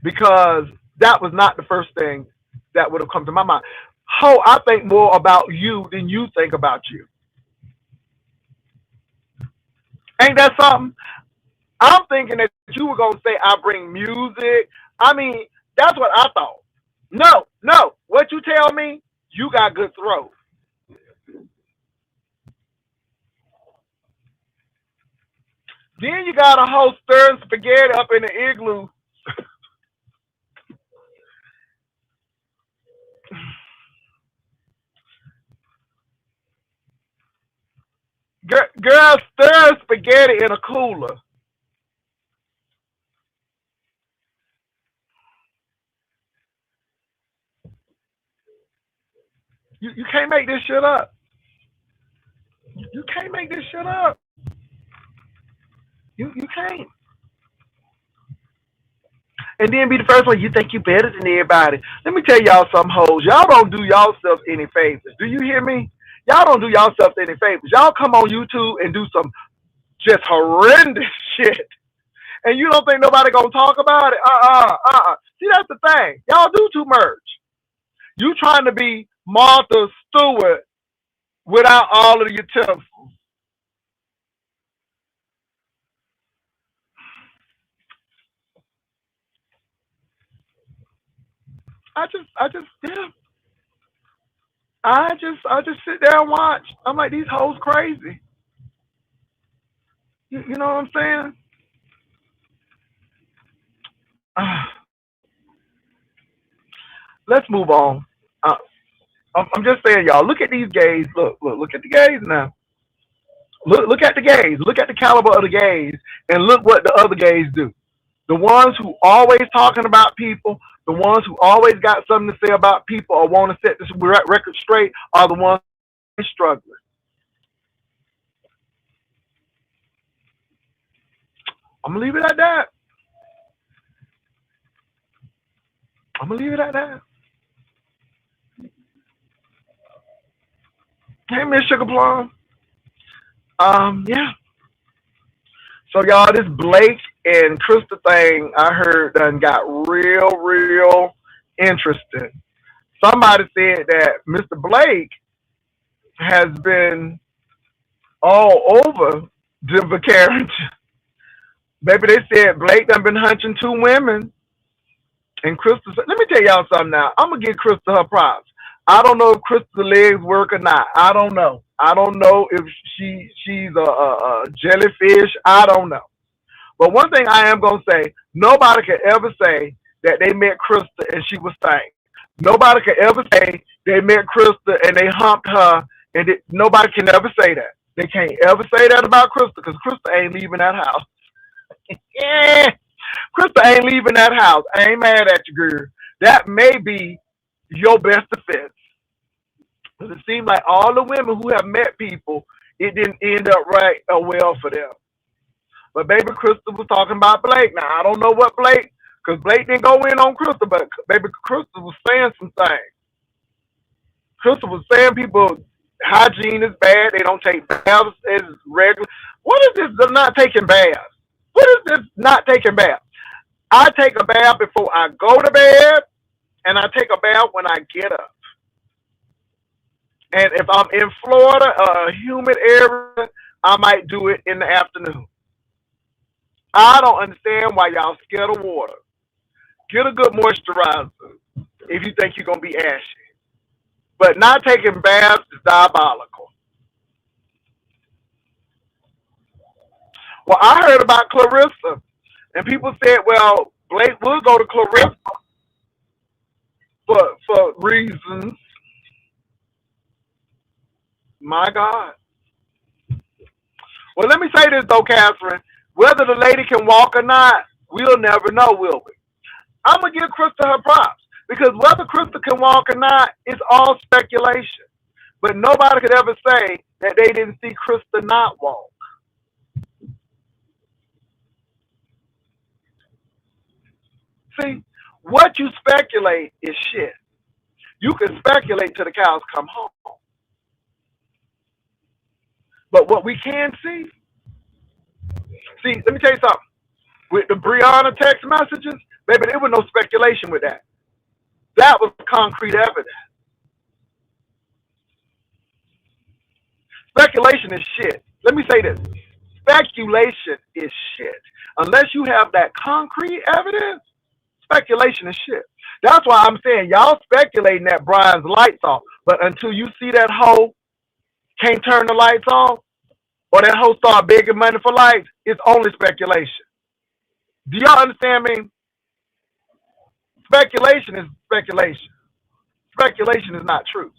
because that was not the first thing that would have come to my mind. Ho, I think more about you than you think about you. Ain't that something? I'm thinking that you were gonna say I bring music. I mean, that's what I thought. No, no. What you tell me? You got good throat. Then you got a whole stirring spaghetti up in the igloo. Girl, stir spaghetti in a cooler. You can't make this shit up. You can't make this shit up. You can't. And then be the first one. You think you better than everybody. Let me tell y'all some hoes. Y'all don't do y'allself any favors. Do you hear me? Y'all don't do y'allself any favors. Y'all come on YouTube and do some just horrendous shit. And you don't think nobody gonna talk about it? See, that's the thing. Y'all do too much. You trying to be Martha Stewart without all of your utensils. Yeah. I just sit there and watch. I'm like, these hoes crazy. You know what I'm saying? Let's move on. Uh, I'm just saying, y'all. Look at these gays. Look at the gays now. Look at the gays. Look at the caliber of the gays, and look what the other gays do. The ones who always talking about people, the ones who always got something to say about people or want to set this record straight, are the ones struggling. I'm gonna leave it at that. I'm gonna leave it at that. Hey, Miss Sugar Plum. Yeah. So y'all, this Blake and Krista thing I heard done got real interesting. Somebody said that Mr. Blake has been all over Denver Carrington. Maybe they said Blake done been hunching two women. And Krista said, let me tell y'all something now. I'm going to give Krista her props. I don't know if Krista's legs work or not. I don't know. I don't know if she's a jellyfish. I don't know. But one thing I am going to say, nobody can ever say that they met Krista and she was stank. Nobody can ever say they met Krista and they humped her. And nobody can ever say that. They can't ever say that about Krista because Krista ain't leaving that house. Yeah. Krista ain't leaving that house. I ain't mad at you, girl. That may be your best defense. Because it seems like all the women who have met people, it didn't end up right or well for them. But baby Krista was talking about Blake. Now, I don't know what Blake, because Blake didn't go in on Krista, but baby Krista was saying some things. Krista was saying people hygiene is bad. They don't take baths as regular. What is this not taking baths? What is this not taking baths? I take a bath before I go to bed, and I take a bath when I get up. And if I'm in Florida, a humid area, I might do it in the afternoon. I don't understand why y'all scared of water. Get a good moisturizer if you think you're going to be ashy. But not taking baths is diabolical. Well, I heard about Clarissa, and people said, well, Blake will go to Clarissa for reasons. My God. Well, let me say this, though, Catherine. Whether the lady can walk or not, we'll never know, will we? I'm going to give Krista her props. Because whether Krista can walk or not, it's all speculation. But nobody could ever say that they didn't see Krista not walk. See, what you speculate is shit. You can speculate till the cows come home. But what we can see, let me tell you something. With the Brianna text messages, baby, there was no speculation with that. That was concrete evidence. Speculation is shit. Let me say this. Speculation is shit. Unless you have that concrete evidence, speculation is shit. That's why I'm saying y'all speculating that Brian's lights off. But until you see that hoe can't turn the lights off, or that hoe start begging money for lights, it's only speculation. Do y'all understand me? Speculation is speculation. Speculation is not truth.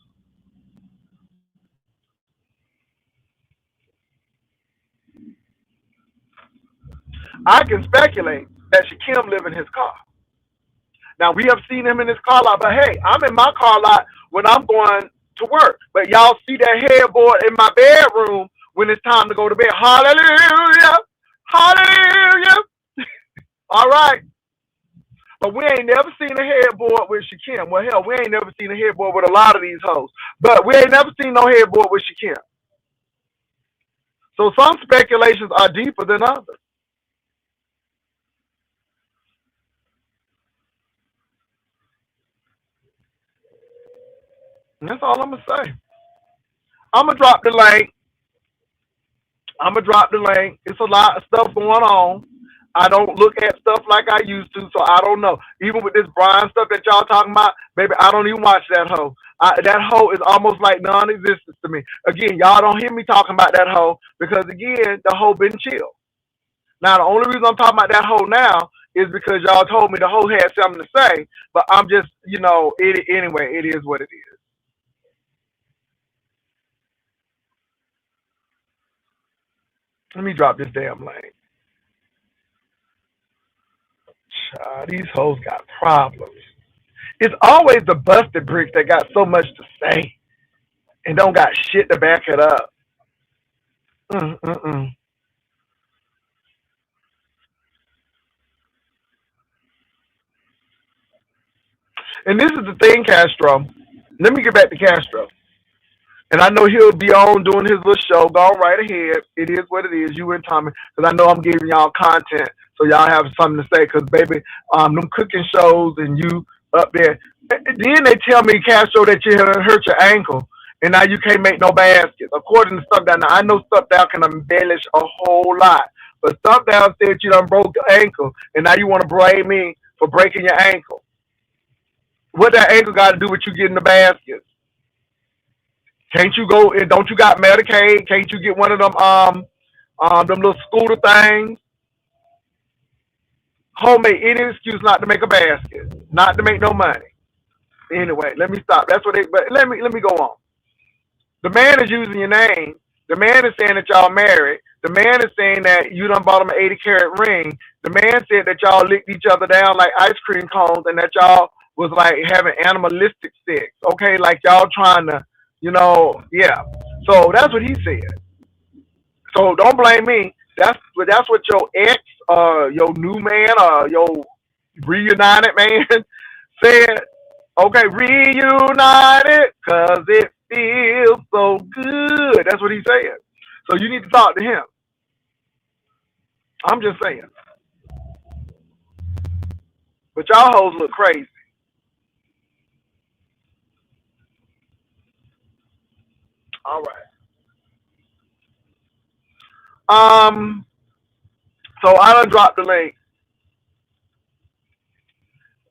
I can speculate that Shaquem live in his car. Now, we have seen him in his car lot, but hey, I'm in my car lot when I'm going to work. But y'all see that headboard in my bedroom when it's time to go to bed. Hallelujah! Hallelujah! All right. But we ain't never seen a headboard with Shaquem. Well, hell, we ain't never seen a headboard with a lot of these hoes. But we ain't never seen no headboard with Shaquem. So some speculations are deeper than others. And that's all I'm going to say. I'm going to drop the link. It's a lot of stuff going on. I don't look at stuff like I used to, so I don't know. Even with this Brian stuff that y'all talking about, baby, I don't even watch that hoe. That hoe is almost like non-existent to me. Again, y'all don't hear me talking about that hoe because, again, the hoe been chill. Now, the only reason I'm talking about that hoe now is because y'all told me the hoe had something to say, but I'm just, anyway, it is what it is. Let me drop this damn link. These hoes got problems. It's always the busted bricks that got so much to say and don't got shit to back it up. Mm-mm-mm. And this is the thing, Castro. Let me get back to Castro. And I know he'll be on doing his little show. Go right ahead. It is what it is. You and Tommy. Because I know I'm giving y'all content. So y'all have something to say. Because, baby, them cooking shows and you up there. Then they tell me, Castro, that you hurt your ankle. And now you can't make no baskets. According to Stumpdown. Now, I know Stumpdown can embellish a whole lot. But Stumpdown said you done broke your ankle. And now you want to blame me for breaking your ankle. What that ankle got to do with you getting the baskets? Can't you go and don't you got Medicaid? Can't you get one of them little scooter things? Homemade any excuse not to make a basket, not to make no money. Anyway, let me stop. That's what they. But let me go on. The man is using your name. The man is saying that y'all married. The man is saying that you done bought him an 80-carat ring. The man said that y'all licked each other down like ice cream cones and that y'all was like having animalistic sex. Okay, like y'all trying to. Yeah. So that's what he said. So don't blame me. That's what your ex, your new man, your reunited man said. Okay, reunited, cause it feels so good. That's what he said. So you need to talk to him. I'm just saying. But y'all hoes look crazy. All right. So I done dropped the link,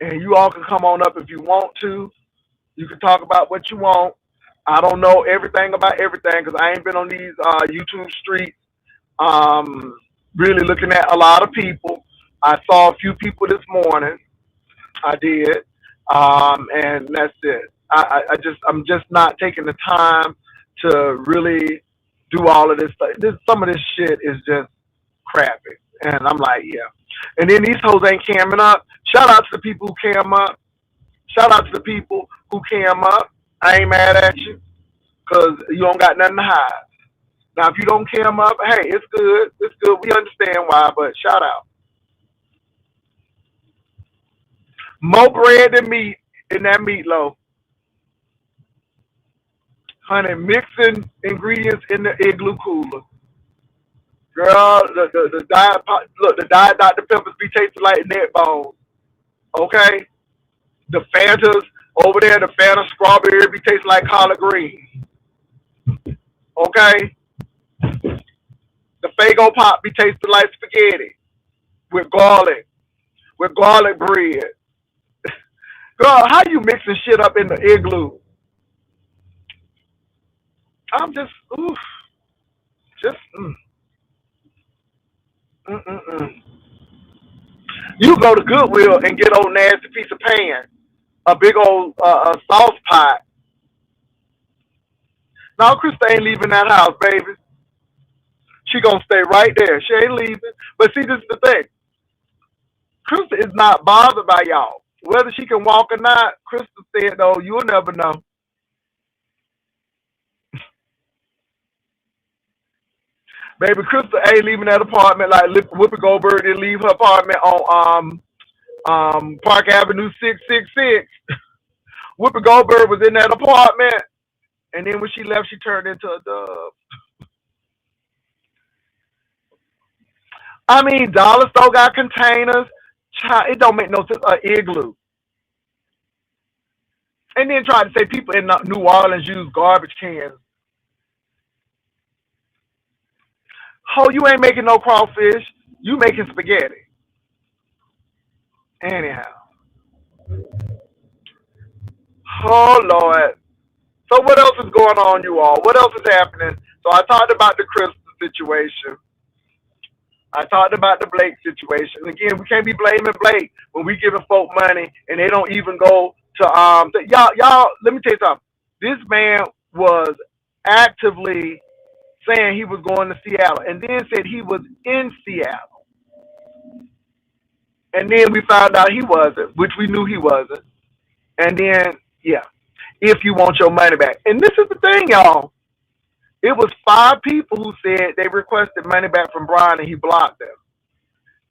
and you all can come on up if you want to. You can talk about what you want. I don't know everything about everything because I ain't been on these YouTube streets really looking at a lot of people. I saw a few people this morning. I did, and that's it. I'm just not taking the time to really do all of this stuff. Some of this shit is just crappy, and I'm like, yeah. And then these hoes ain't camming up. Shout out to the people who cam up. Shout out to the people who cam up. I ain't mad at you because you don't got nothing to hide. Now, if you don't cam up, hey, it's good. It's good. We understand why, but shout out. More bread than meat in that meatloaf. Honey, mixing ingredients in the igloo cooler. Girl, the diet look, the diet Dr. Peppers be tasting like neck bones. Okay? The Fantas over there, the Fanta strawberry be tasting like collard greens. Okay? The Fago pop be tasting like spaghetti with garlic bread. Girl, how you mixing shit up in the igloo? I'm just, oof, just, mm, mm, mm. You go to Goodwill and get old nasty piece of pan, a big old sauce pot. Now, Krista ain't leaving that house, baby. She gonna stay right there. She ain't leaving. But see, this is the thing. Krista is not bothered by y'all. Whether she can walk or not, Krista said, though, you'll never know. Baby, Krista ain't leaving that apartment like Whoopi Goldberg didn't leave her apartment on Park Avenue 666. Whoopi Goldberg was in that apartment, and then when she left, she turned into a dove. I mean, Dollar Store got containers. It don't make no sense. Igloo. And then try to say people in New Orleans use garbage cans. Oh, you ain't making no crawfish. You making spaghetti. Anyhow. Oh, Lord. So what else is going on, you all? What else is happening? So I talked about the Crystal situation. I talked about the Blake situation. Again, we can't be blaming Blake when we giving folk money and they don't even go to y'all. Let me tell you something. This man was actively saying he was going to Seattle, and then said he was in Seattle, and then we found out he wasn't, which we knew he wasn't, and then yeah, if you want your money back, and this is the thing, y'all. It was 5 people who said they requested money back from Brian and he blocked them.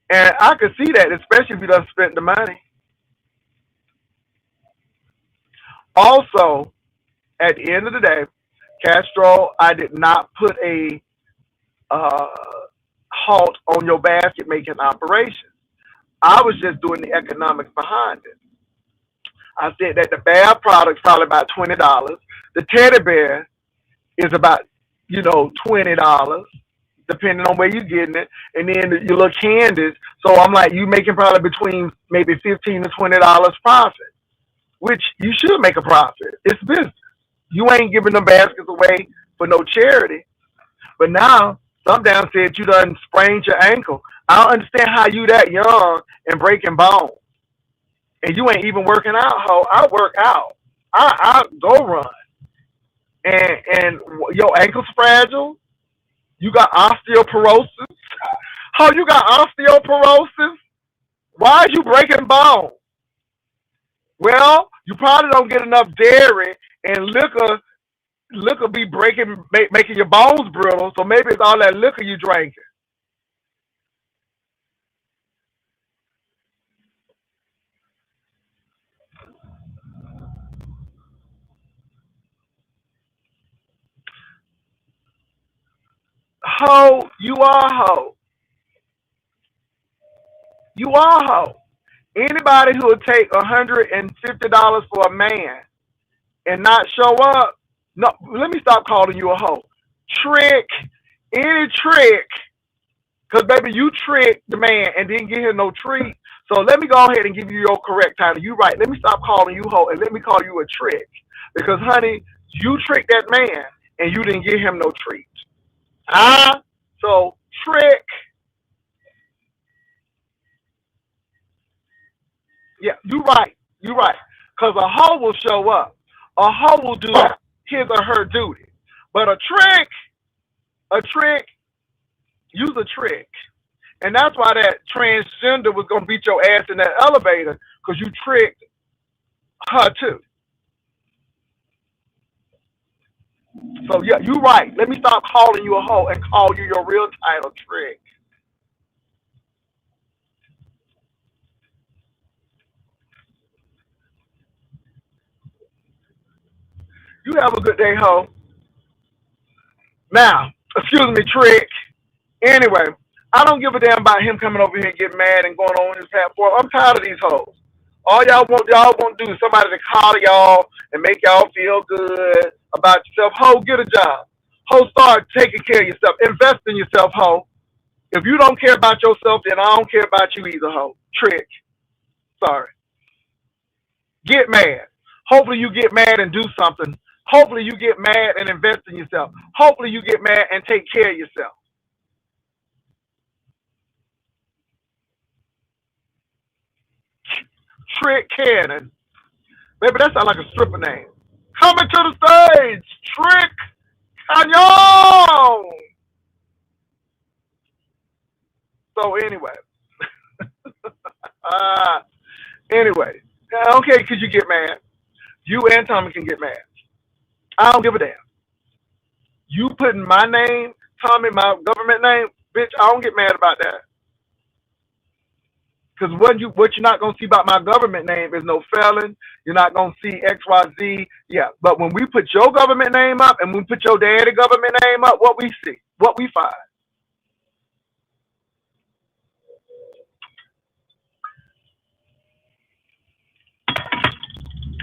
And I could see that, especially if you done spent the money. Also, at the end of the day, Castro, I did not put a halt on your basket making operation. I was just doing the economics behind it. I said that the Bath product's probably about $20. The teddy bear is about $20, depending on where you're getting it, and then your little candies. So I'm like, you making probably between maybe $15 to $20 profit, which you should make a profit. It's business. You ain't giving them baskets away for no charity. But now, some down said you done sprained your ankle. I don't understand how you that young and breaking bones, and you ain't even working out. Ho, I work out. I go run. And your ankle's fragile. You got osteoporosis. How you got osteoporosis? Why are you breaking bones? Well, you probably don't get enough dairy, and liquor be making your bones brittle. So maybe it's all that liquor you drinking. Ho, you are ho. You are ho. Anybody who would take $150 for a man and not show up, no, let me stop calling you a hoe. Trick, any trick, because baby, you tricked the man and didn't give him no treat. So let me go ahead and give you your correct title. You right. Let me stop calling you hoe and let me call you a trick. Because honey, you tricked that man and you didn't give him no treat. So trick. Yeah, you right. You right. Because a hoe will show up. A hoe will do his or her duty. But a trick, use a trick. And that's why that transgender was going to beat your ass in that elevator, because you tricked her too. So yeah, you right. Let me stop calling you a hoe and call you your real title, trick. You have a good day, hoe. Now, excuse me, Trick. Anyway, I don't give a damn about him coming over here and getting mad and going on his platform. I'm tired of these hoes. All y'all want to do is somebody to call y'all and make y'all feel good about yourself. Ho, get a job. Ho, start taking care of yourself. Invest in yourself, ho. If you don't care about yourself, then I don't care about you either, ho. Trick. Sorry. Get mad. Hopefully you get mad and do something. Hopefully you get mad and invest in yourself. Hopefully you get mad and take care of yourself. Trick Cannon. Baby, that sounds like a stripper name. Coming to the stage, Trick Canyon. So anyway, uh, anyway, okay, because you get mad. You and Tommy can get mad. I don't give a damn. You putting my name, Tommy, my government name, bitch, I don't get mad about that. Because what you're not gonna see about my government name is no felon. You're not gonna see XYZ. Yeah, but when we put your government name up and we put your daddy government name up, what we see, what we find.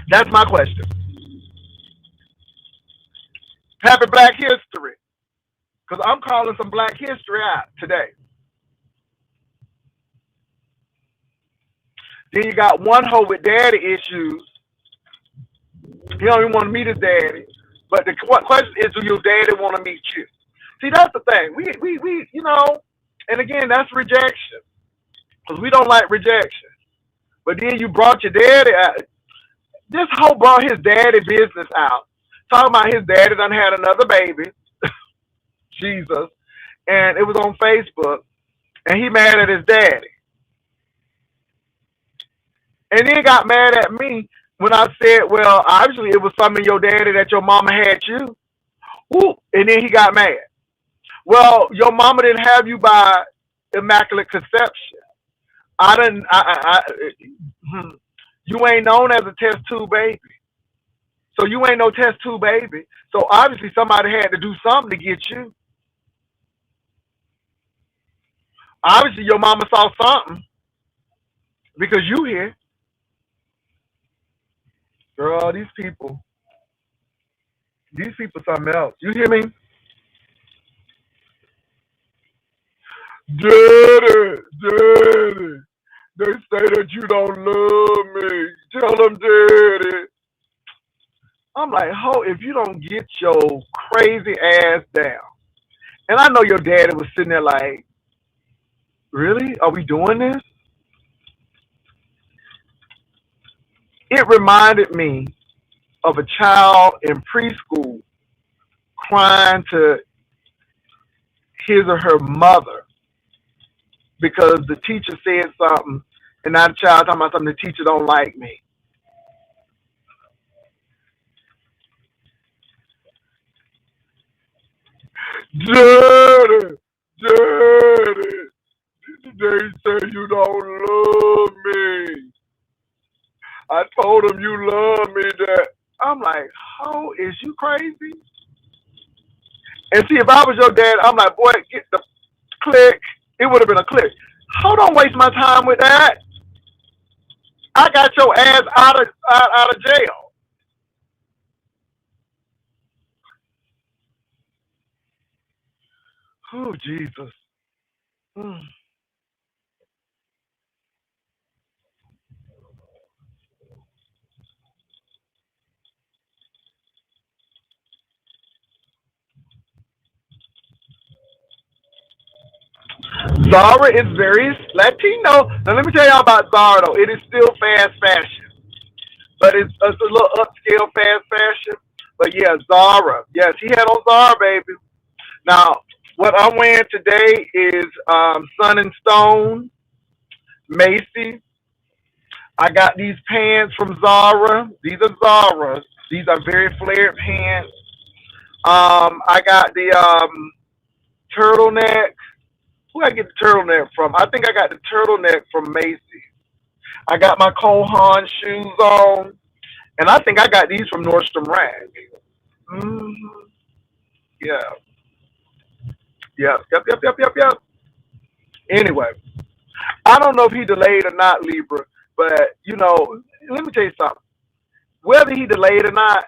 That's my question. Happy Black History. Because I'm calling some Black History out today. Then you got one hoe with daddy issues. He don't even want to meet his daddy. But the question is, do your daddy want to meet you? See, that's the thing. We and again, that's rejection. Because we don't like rejection. But then you brought your daddy out. This hoe brought his daddy business out. Talking about his daddy done had another baby. Jesus. And it was on Facebook. And he mad at his daddy. And then got mad at me when I said, well, obviously it was something in your daddy that your mama had you. Ooh, and then he got mad. Well, your mama didn't have you by immaculate conception. You ain't known as a test tube baby. So you ain't no test tube baby. So obviously somebody had to do something to get you. Obviously your mama saw something because you here. Girl, these people something else. You hear me? Daddy, they say that you don't love me. Tell them, daddy. I'm like, ho, if you don't get your crazy ass down. And I know your daddy was sitting there like, really? Are we doing this? It reminded me of a child in preschool crying to his or her mother because the teacher said something, and now the child talking about something, the teacher don't like me. Daddy, they say you don't love me. I told him you love me. That I'm like, oh, is you crazy? And see, if I was your dad, I'm like, boy, get the click. It would have been a click. Hold on, waste my time with that. I got your ass out of jail. Oh, Jesus. Mm. Zara is very Latino. Now let me tell y'all about Zara though. It is still fast fashion, but it's a little upscale fast fashion. But yeah, Zara. Yes, he had on Zara, baby. Now what I'm wearing today is Sun and Stone, Macy. I got these pants from Zara. These are Zara. These are very flared pants. I got the turtleneck. Who I get the turtleneck from? I think I got the turtleneck from Macy. I got my Cole Haan shoes on, and I think I got these from Nordstrom Rack. hmm Yeah. Yep. Anyway, I don't know if he delayed or not, Libra, but let me tell you something. Whether he delayed or not,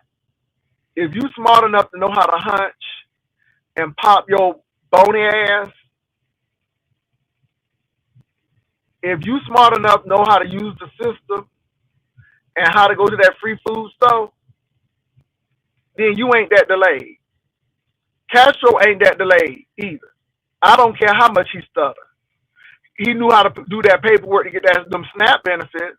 if you smart enough to know how to hunch and pop your bony ass, if you smart enough know how to use the system and how to go to that free food store, then you ain't that delayed. Castro ain't that delayed either. I don't care how much he stuttered. He knew how to do that paperwork to get them SNAP benefits.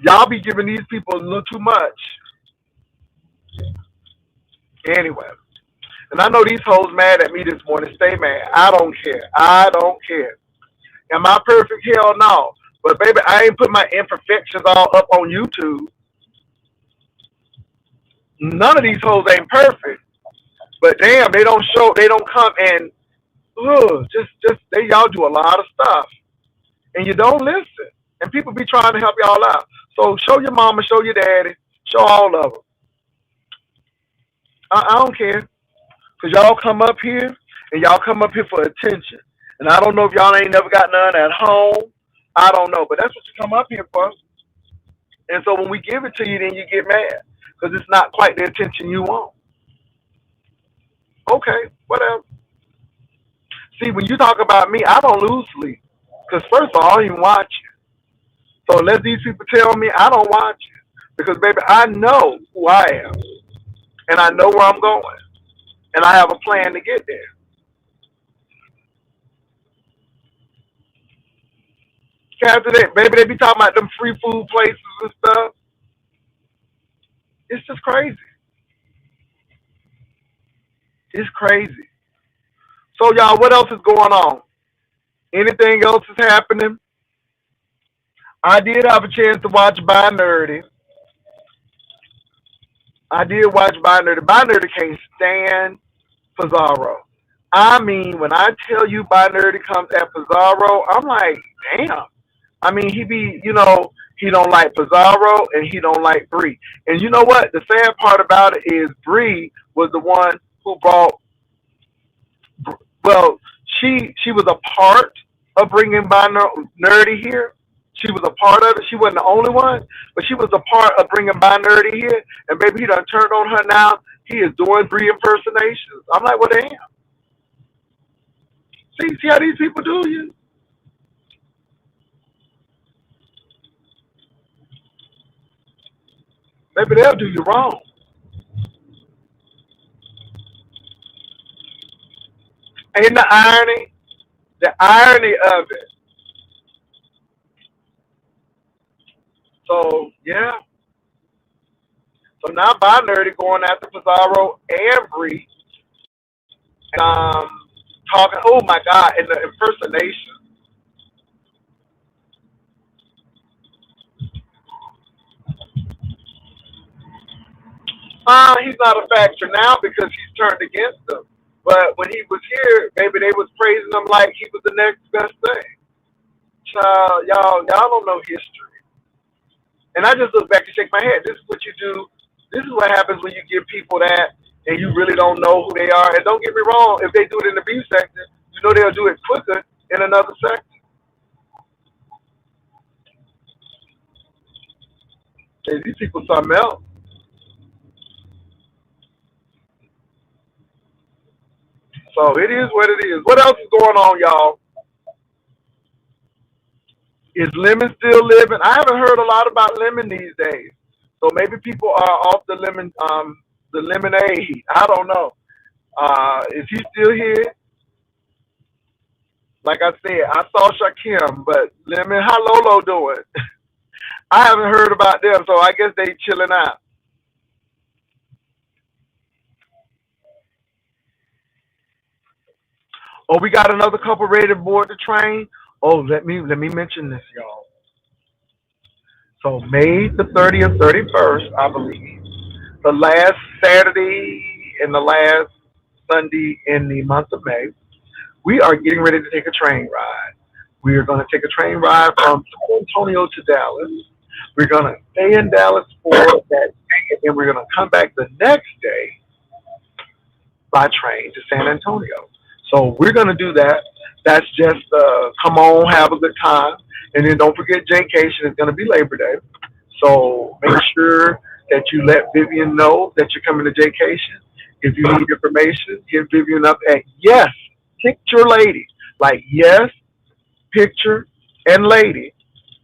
Y'all be giving these people a little too much. Anyway. And I know these hoes mad at me this morning. Stay mad. I don't care. I don't care. Am I perfect? Hell no. But baby, I ain't put my imperfections all up on YouTube. None of these hoes ain't perfect. But damn, they don't come and they y'all do a lot of stuff. And you don't listen. And people be trying to help y'all out. So show your mama, show your daddy, show all of them. I don't care. Because y'all come up here and y'all come up here for attention. And I don't know if y'all ain't never got none at home. I don't know. But that's what you come up here for. And so when we give it to you, then you get mad. Because it's not quite the attention you want. Okay, whatever. See, when you talk about me, I don't lose sleep. Because first of all, I don't even watch you. So unless these people tell me, I don't watch you. Because, baby, I know who I am. And I know where I'm going. And I have a plan to get there. After that, baby, they be talking about them free food places and stuff. It's just crazy. It's crazy. So, y'all, what else is going on? Anything else is happening? I did have a chance to watch Binary. I did watch Binary. Binary can't stand Pizarro. I mean, when I tell you Binary comes at Pizarro, I'm like, damn. I mean, he don't like Pizarro and he don't like Bree. And you know what? The sad part about it is Bree was the one who brought. Well, she was a part of bringing Binary here. She was a part of it. She wasn't the only one, but she was a part of bringing Binary here. And baby, he done turned on her now. He is doing Bree impersonations. I'm like, well, damn. See how these people do you? Maybe they'll do you wrong. Ain't the irony? The irony of it. So, yeah. So now Binary going after Pizarro and Bree. Talking, oh my God, in the impersonation. He's not a factor now because he's turned against them. But when he was here, maybe they was praising him like he was the next best thing. Y'all don't know history. And I just look back and shake my head. This is what you do. This is what happens when you give people that and you really don't know who they are. And don't get me wrong, if they do it in the B sector, you know they'll do it quicker in another sector. Hey, these people something else. So it is what it is. What else is going on, y'all? Is Lemon still living? I haven't heard a lot about Lemon these days. So maybe people are off the lemonade. I don't know. Is he still here? Like I said, I saw Shakim, but Lemon, how Lolo doing? I haven't heard about them, so I guess they chilling out. Oh, we got another couple ready to board the train. Oh, let me mention this, y'all. So May the 30th, 31st, I believe, the last Saturday and the last Sunday in the month of May, we are getting ready to take a train ride. We are going to take a train ride from San Antonio to Dallas. We're gonna stay in Dallas for that day, and then we're gonna come back the next day by train to San Antonio. So we're gonna do that. That's just come on, have a good time, and then don't forget Vacation is gonna be Labor Day. So make sure that you let Vivian know that you're coming to Vacation. If you need information, hit Vivian up at yes picture lady, like yes picture and lady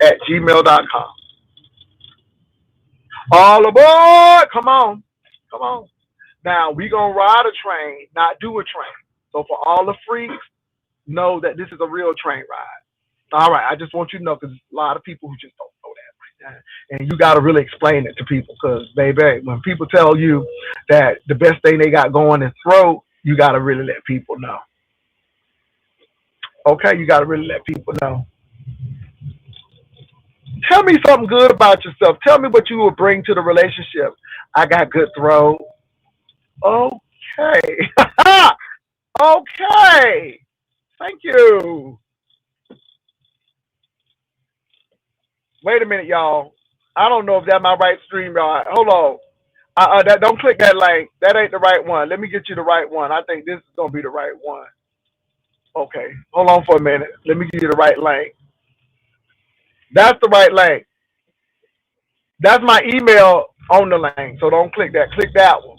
at gmail.com. All aboard! Come on, come on. Now we gonna ride a train, not do a train. So for all the freaks, know that this is a real train ride. All right, I just want you to know because a lot of people who just don't know that right now, and you got to really explain it to people because, baby, when people tell you that the best thing they got going is throat, you got to really let people know. Okay, you got to really let people know. Tell me something good about yourself. Tell me what you would bring to the relationship. I got good throat. Okay. Okay. Thank you. Wait a minute, y'all. I don't know if that's my right stream, y'all. Hold on. Don't click that link. That ain't the right one. Let me get you the right one. I think this is gonna be the right one. Okay. Hold on for a minute. Let me give you the right link. That's the right link. That's my email on the link. So don't click that. Click that one.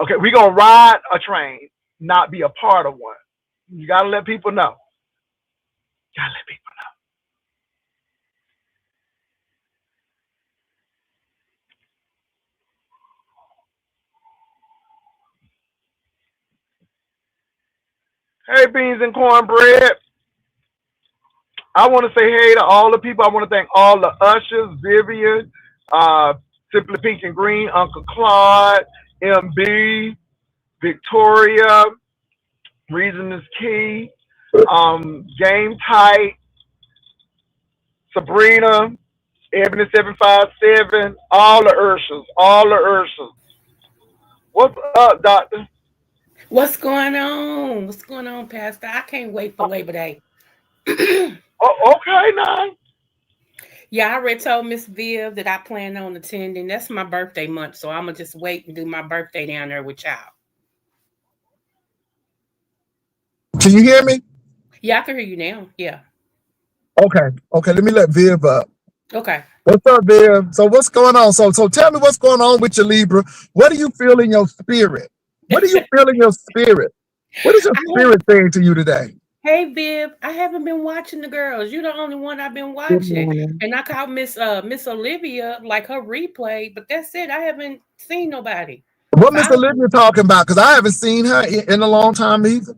Okay, we're gonna ride a train, not be a part of one. You gotta let people know. Gotta let people know. Hey, beans and cornbread. I want to say hey to all the people. I want to thank all the ushers, Vivian, Simply Pink and Green, Uncle Claude, MB, Victoria, Reason is Key, Game Tight, Sabrina, Ebony 757, all the Urshas. What's up, Doctor? What's going on? What's going on, Pastor? I can't wait for Labor Day. Oh, okay, now. Yeah, I already told Miss Viv that I plan on attending. That's my birthday month, so I'm gonna just wait and do my birthday down there with y'all. Can you hear me? Yeah, I can hear you now. Yeah. Okay. Okay. Let me let Viv up. Okay. What's up, Viv? So what's going on? So tell me what's going on with your Libra. What do you feel in your spirit? What do you feel in your spirit? What is your spirit saying to you today? Hey Viv, I haven't been watching the girls. You're the only one I've been Good watching. morning. And I called Miss Olivia, like her replay, but that's it. I haven't seen nobody. What So Miss Olivia talking about? Because I haven't seen her in a long time either.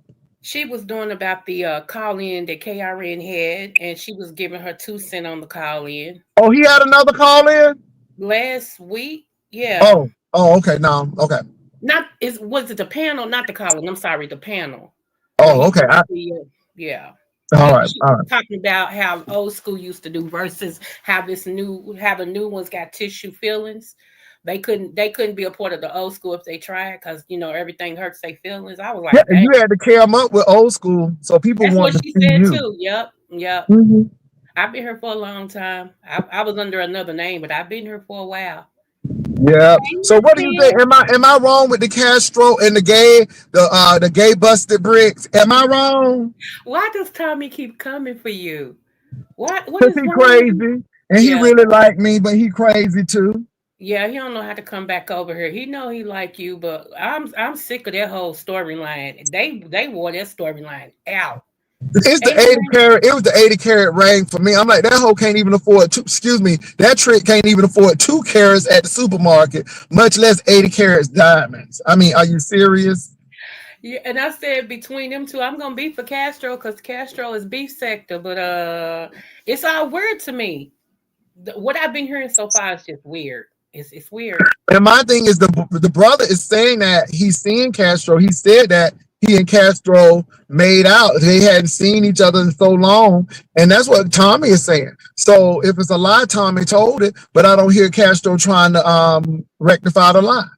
she was doing about the call in that KRN had, and she was giving her 2 cents on the call in Oh, he had another call in? last week. Yeah. Oh, okay. No, okay. Not is was it the panel, not the call in. I'm sorry, the panel. Where Oh, he okay. yeah. All right. She All was right. talking about how old school used to do versus how the new ones got tissue feelings. They couldn't be a part of the old school if they tried because everything hurts their feelings. I was Yeah, like, and dang. you had to carry them up with old school, so people That's what wanted to she see said you. too. Yep. Mm-hmm. I've been here for a long time. I was under another name, but I've been here for a while. Yeah. Hey, So Miss what do you think? Bill. Am I wrong with the Castro and the gay busted bricks? Am I wrong? Why does Tommy keep coming for you? What Cause is he wrong with him? crazy and he Yeah, really like me, but he crazy too. yeah, he don't know how to come back over here. He know he like you, but I'm sick of that whole storyline. They wore that storyline out. It's the Ain't 80 nobody. carat. It was the 80 carat ring for me. I'm like, that hoe can't even afford two. Excuse me, that trick can't even afford 2 carats at the supermarket, much less 80 carats diamonds. I mean, are you serious? Yeah, and I said between them two, I'm gonna be for Castro because Castro is beef sector, but it's all weird to me. What I've been hearing so far is just weird. It's weird. And my thing is the brother is saying that he's seeing Castro. He said that he and Castro made out. They hadn't seen each other in so long. And that's what Tommy is saying. So if it's a lie, Tommy told it, but I don't hear Castro trying to rectify the lie.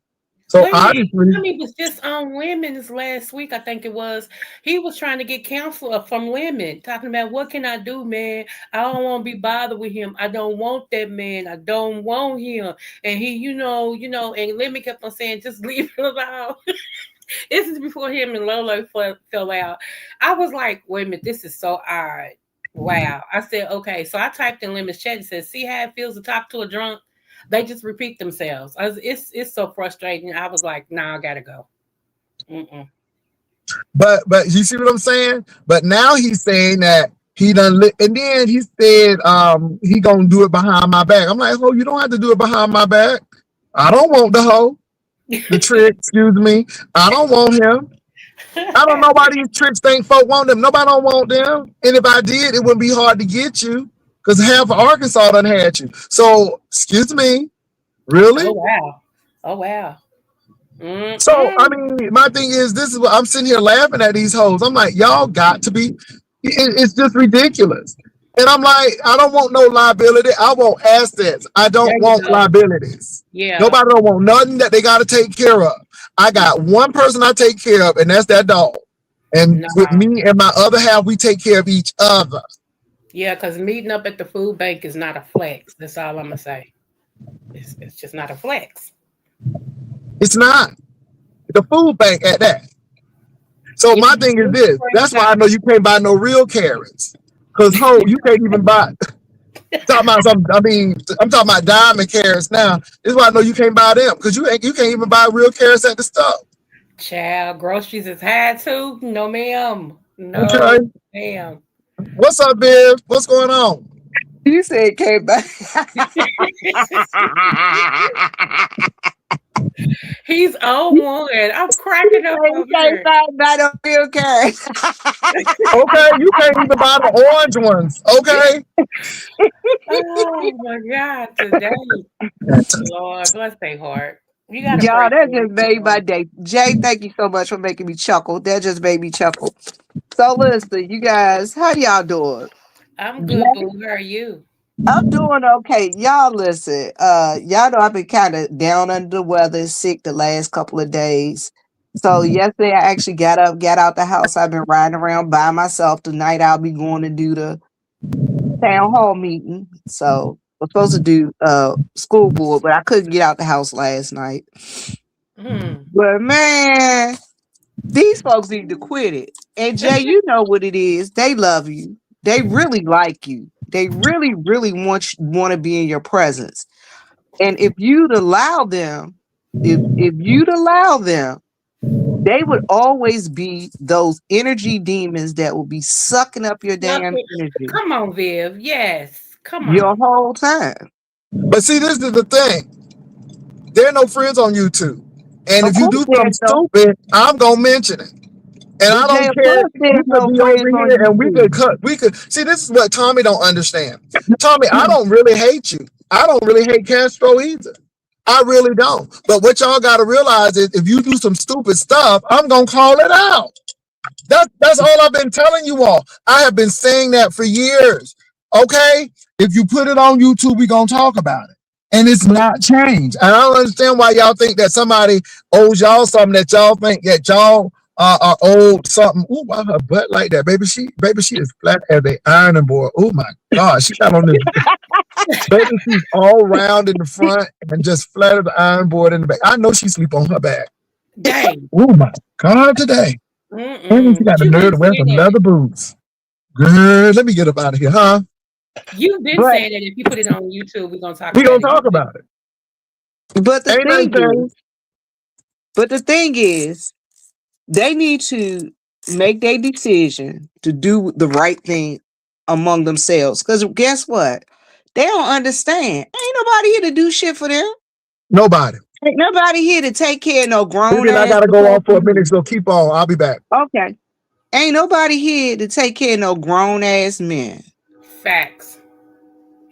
So Lemmy, obviously, Lemmy was just on Women's last week, I think it was. He was trying to get counsel from women, talking about what can I do, man? I don't want to be bothered with him. I don't want that man. I don't want him. And he, and Lemmy kept on saying, just leave it alone. This is before him and Lolo fell out. I was like, wait a minute, this is so odd. Wow. I said, okay. So I typed in Lemmy's chat and said, see how it feels to talk to a drunk? They just repeat themselves. It's so frustrating. I was like, nah, I gotta go. Mm-mm. but you see what I'm saying? But now he's saying that he done and then he said he gonna do it behind my back. I'm like, oh, you don't have to do it behind my back. I don't want the hoe. The trick, excuse me. I don't want him. I don't know why these tricks think folk want them. Nobody don't want them. And if I did, it wouldn't be hard to get you. Because half of Arkansas done had you. So, excuse me. Really? Oh wow. Oh wow. Mm-mm. So, I mean, my thing is, this is what I'm sitting here laughing at these hoes. I'm like, y'all got to be, it's just ridiculous. And I'm like, I don't want no liability. I want assets. I don't want liabilities. Yeah. Nobody don't want nothing that they got to take care of. I got one person I take care of, and that's that dog. And with me and my other half, we take care of each other. Yeah, because meeting up at the food bank is not a flex. That's all I'm going to say. It's just not a flex. It's not. The food bank at that. So my thing is this. That's why I know you can't buy no real carrots. Because, you can't even buy. I'm talking about diamond carrots now. This is why I know you can't buy them. Because you can't even buy real carrots at the store. Child, groceries is high too. No, ma'am. No, okay. ma'am. What's up, Viv? What's going on? You said came back. He's on one. I'm cracking up. You can't buy no real carrots. Okay, you can't even buy the orange ones. Okay. Oh my God, today, Lord, bless their heart. You gotta y'all, that just made my day. Jay, thank you so much for making me chuckle. That just made me chuckle. So listen, you guys, how y'all doing? I'm good, boo. How are you? I'm doing okay. Y'all listen, y'all know I've been kind of down under the weather, sick the last couple of days. So yesterday I actually got out the house. I've been riding around by myself. Tonight I'll be going to do the town hall meeting. So we're supposed to do school board, but I couldn't get out the house last night. But man, these folks need to quit it. And Jay, you know what it is. They love you. They really like you. They really, really want to be in your presence. And if you'd allow them, if you'd allow them, they would always be those energy demons that will be sucking up your damn energy. Come on, Viv. Yes. Come on. Your whole time. But see, this is the thing. There are no friends on YouTube. And if you do something stupid, I'm gonna mention it. And I don't care. We could be over here and we could see, this is what Tommy don't understand. Tommy, I don't really hate you. I don't really hate Castro either. I really don't. But what y'all gotta realize is if you do some stupid stuff, I'm gonna call it out. That's all I've been telling you all. I have been saying that for years. Okay? If you put it on YouTube, we're gonna talk about it. And it's not changed. And I don't understand why y'all think that somebody owes y'all something, that y'all think that y'all are owed something. Ooh, why her butt like that? Baby, she is flat as an ironing board. Oh my God, she got on this. Baby, she's all round in the front and just flat as the iron board in the back. I know she sleep on her back. Dang. Oh my God, today. And she got the nerve to wear some leather boots. Girl, let me get up out of here, huh? You've been saying that if you put it on YouTube, we're gonna talk about it. But the thing is, they need to make their decision to do the right thing among themselves. Because guess what? They don't understand. Ain't nobody here to do shit for them. Nobody. Ain't nobody here to take care of no grown ass. I gotta go off for a minute, so keep on. I'll be back. Okay. Ain't nobody here to take care of no grown ass men. Facts.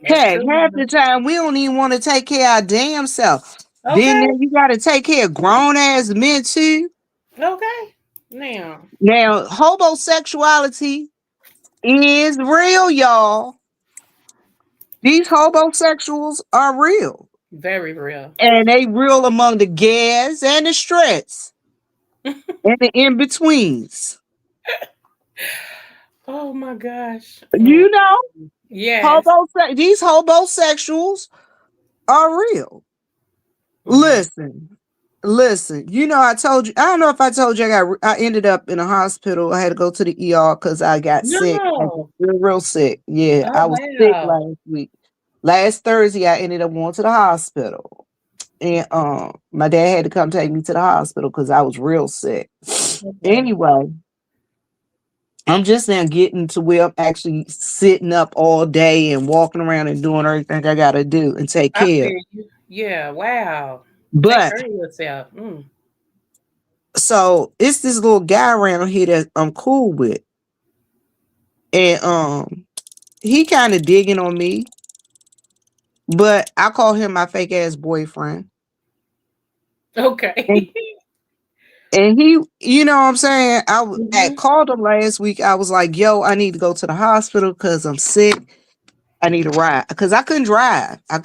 Hey, half the time we don't even want to take care of our damn self. Okay. Then you gotta take care of grown ass men too. Okay. Now, homosexuality is real, y'all. These homosexuals are real. Very real. And they real among the gas and the stress and the in-betweens. Oh my gosh. You know, Yes. these homosexuals are real. Listen, you know, I told you, I don't know if I told you I ended up in a hospital. I had to go to the ER because I got sick. I No. got real sick. Yeah, Oh I was sick wow. last week. Last Thursday, I ended up going to the hospital. And my dad had to come take me to the hospital because I was real sick. Okay. Anyway, I'm just now getting to where I'm actually sitting up all day and walking around and doing everything I gotta do and take I care. feel you. Yeah, wow. Take But care of yourself. so it's this little guy around here that I'm cool with. And he kind of digging on me, but I call him my fake ass boyfriend. Okay. And he, you know what I'm saying? I Mhm. called him last week. I was like, yo, I need to go to the hospital because I'm sick. I need a ride. Because I couldn't drive. I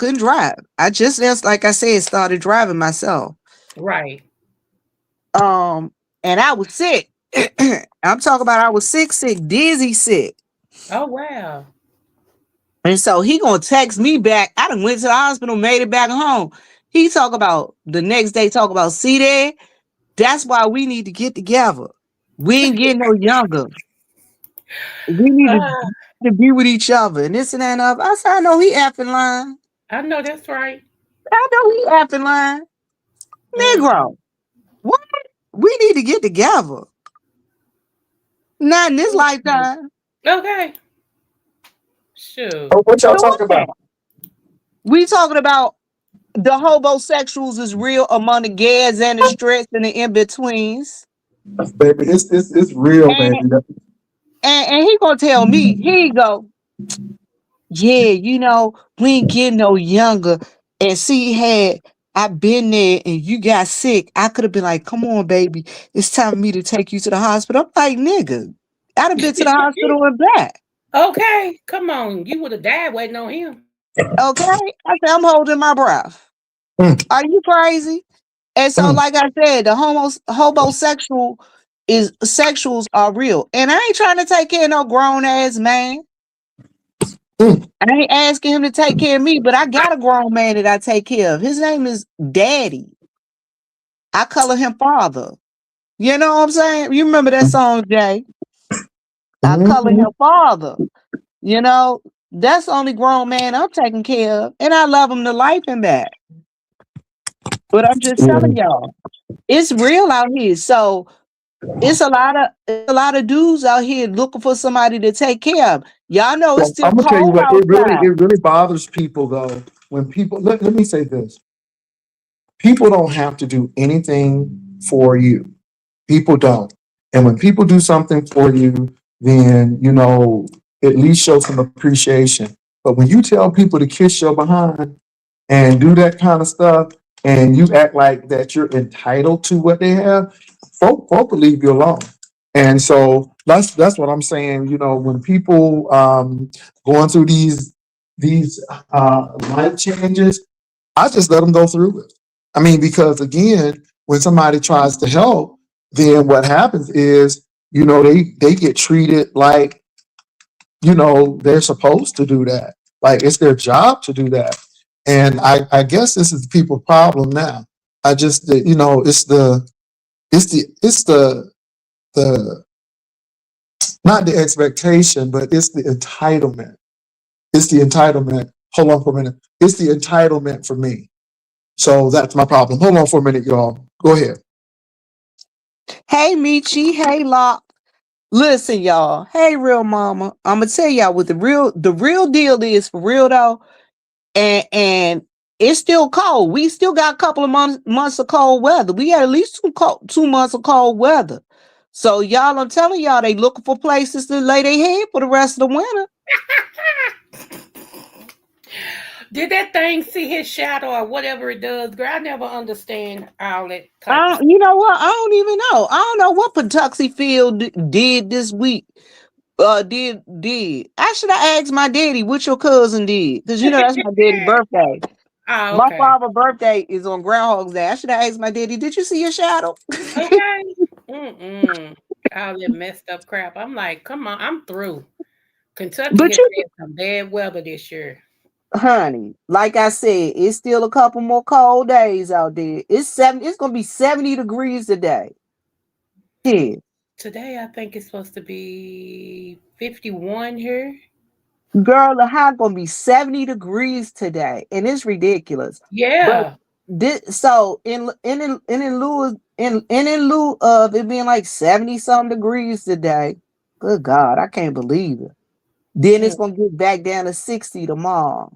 just like I said, started driving myself. Right. And I was sick. I'm talking about I was sick, dizzy sick. Oh wow. And so he gonna text me back. I done went to the hospital, made it back home. He talk about the next day, talk about, see there? That's why we need to get together. We ain't getting no younger. We need Ah, to be with each other and this and that and other. I said, I know he effing lying. I know that's right. I know he effing lying. Mm. Negro, what? We need to get together. Not in this lifetime. Okay. Shoot. Oh, what y'all So talking what's that? about? We talking about the homosexuals is real among the gays and the stress and the in-betweens. Baby, it's real, And, baby. and he gonna tell me, he go, yeah, you know, we ain't getting no younger. And see, had I been there and you got sick, I could have been like, come on, baby, it's time for me to take you to the hospital. I'm like, nigga, I'd have been to the hospital and back. Okay. Come on. You would have died waiting on him. Okay. I said, I'm holding my breath. Mm, Are you crazy? And so, mm, like I said, the homosexual sexuals are real. And I ain't trying to take care of no grown ass man. mm. I ain't asking him to take care of me, but I got a grown man that I take care of. His name is Daddy. I color him father. You know what I'm saying? You remember that song, Jay? I color Mhm. him father. You know, that's the only grown man I'm taking care of. And I love him to life and back. But I'm just telling y'all, it's real out here. So it's a lot of dudes out here looking for somebody to take care of. Y'all know it's Well, still I'm gonna tell you cold what outside. it really bothers people though when people let me say this. People don't have to do anything for you. People don't. And when people do something for you, then you know, at least show some appreciation. But when you tell people to kiss your behind and do that kind of stuff, and you act like that you're entitled to what they have, folk will leave you alone. And so that's what I'm saying. You know, when people going through these life changes, I just let them go through it. I mean, because again, when somebody tries to help, then what happens is, you know, they get treated like, you know, they're supposed to do that. Like it's their job to do that. And I guess this is people's problem now. I just, you know, it's the not the expectation, but it's the entitlement. It's the entitlement. Hold on for a minute. It's the entitlement for me. So that's my problem. Hold on for a minute, y'all. Go ahead. Hey Michi, hey Locke. Listen, y'all. Hey real mama. I'ma tell y'all what the real deal is for real though. And it's still cold. We still got a couple of months of cold weather. We got at least 2 months of cold weather. So y'all, I'm telling y'all, they looking for places to lay their head for the rest of the winter. Did that thing see his shadow or whatever it does? Girl, I never understand all that type of stuff. You know what? I don't even know. I don't know what Patuxy Field did this week. Did I should have asked my daddy what your cousin did, because you know that's my daddy's birthday. Oh, My okay. father's birthday is on Groundhog's Day. I should have asked my daddy, did you see your shadow? Okay. Mm-mm. All that messed up crap. I'm like, come on, I'm through. Kentucky But has you, had some bad weather this year. honey, like I said, it's still a couple more cold days out there. It's gonna be 70 degrees today. Yeah. Today, I think it's supposed to be 51 here. Girl, the high gonna be 70 degrees today, and it's ridiculous. But Yeah. this, so in lieu of it being like 70 some degrees today, good God, I can't believe it. Then it's Mm. gonna get back down to 60 tomorrow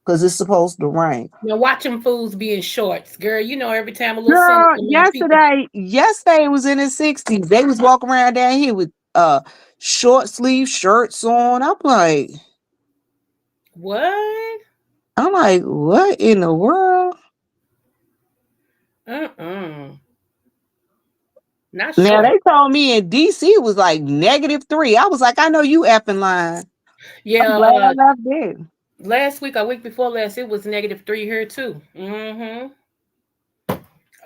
because it's supposed to rain. Now, watch them fools be in shorts. Girl, you know, every time a little sun Girl, come out, people. yesterday it was in the 60s. They was walking around down here with short sleeve shirts on. What? I'm like, what in the world? Uh-uh. Not Now short. they told me in DC was like -3. I was like, I know you effing lying. I'm Yeah, glad I left there. last week or week before last, it was -3 here too.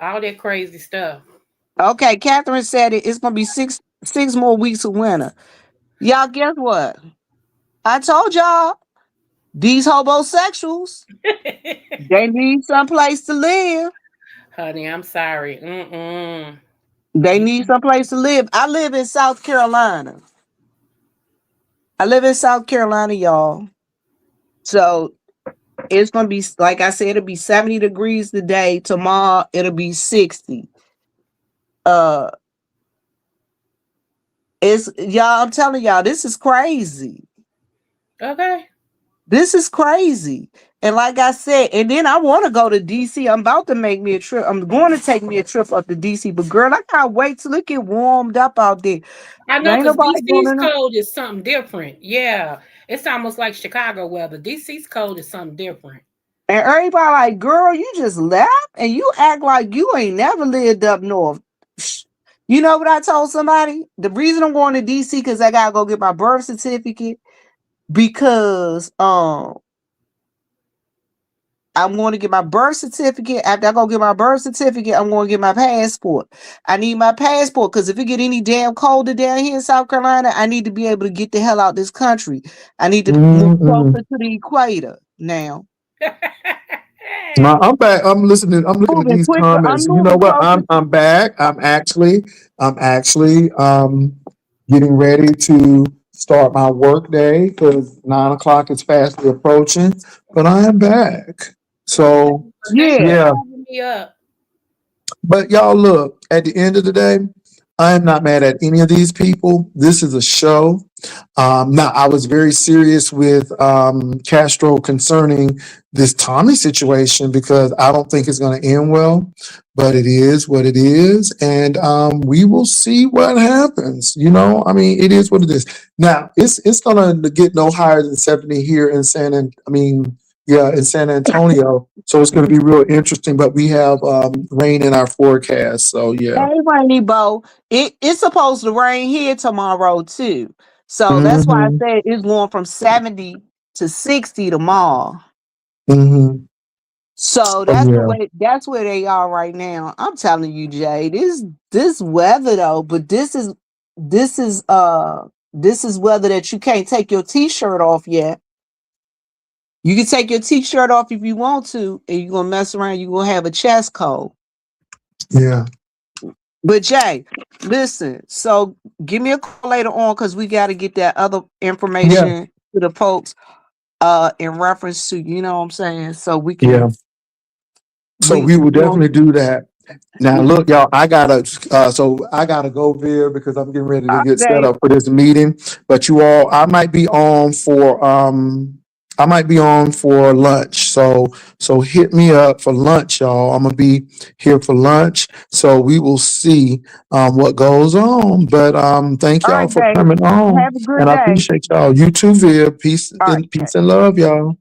All that crazy stuff. Okay, Catherine said it's gonna be six more weeks of winter. Y'all, guess what? I told y'all these homosexuals, they need some place to live. Honey, I'm sorry. Mm-mm. They You, need some place to live. I live in South Carolina. Y'all. So it's gonna be, like I said, it'll be 70 degrees today. Tomorrow it'll be 60. Uh it's y'all, I'm telling y'all, this is crazy. okay. This is crazy. And like I said, and then I want to go to DC. I'm about to make me a trip. I'm going to take me a trip up to DC. But girl, I can't wait till it get warmed up out there. I know Ain't because nobody going DC's to know. cold is something different. Yeah. It's almost like Chicago weather. DC's cold is something different. And everybody like, girl, you just left and you act like you ain't never lived up north. You know what I told somebody? The reason I'm going to DC because I gotta go get my birth certificate because I'm going to get my birth certificate. After I go get my birth certificate, I'm going to get my passport. I need my passport because if it get any damn colder down here in South Carolina, I need to be able to get the hell out this country. I need to move closer to the equator now. No, I'm back. I'm listening. I'm looking at Moving these quicker. I'm comments. You know moving what? closer. I'm back. I'm actually getting ready to start my work day because 9 o'clock is fastly approaching. But I am back. Okay. So Well, thank you for yeah. having me up. But y'all look, at the end of the day, I am not mad at any of these people. This is a show. Now, I was very serious with Castro concerning this Tommy situation because I don't think it's going to end well, but it is what it is. And we will see what happens. You know, I mean, it is what it is. Now, it's going to get no higher than 70 here in in San Antonio. So it's going to be real interesting, but we have rain in our forecast. So yeah. Hey, Rainy Bo. It's supposed to rain here tomorrow too. So that's why I Hmm. said it's going from 70 to 60 tomorrow. Hmm. So Oh yeah. that's where they are right now. I'm telling you, Jay, this weather though, but this is weather that you can't take your t-shirt off yet. You can take your t-shirt off if you want to, and you're gonna mess around, you're gonna have a chest cold. Yeah. But Jay, listen, so give me a call later on because we got to get that other Yeah. information to the folks in reference to, you know what I'm saying? So we Yeah. can So we we will won't definitely do that. Now, look, y'all, I gotta go there because I'm getting ready to get set say, up for this meeting. But you all, I might be on for lunch. So hit me up for lunch, y'all. I'm gonna be here for lunch. So we will see what goes on. But thank all y'all right, for Jay, coming on. have a good And I day. appreciate y'all. You too, Viv. All right, Jay. Peace and love, y'all.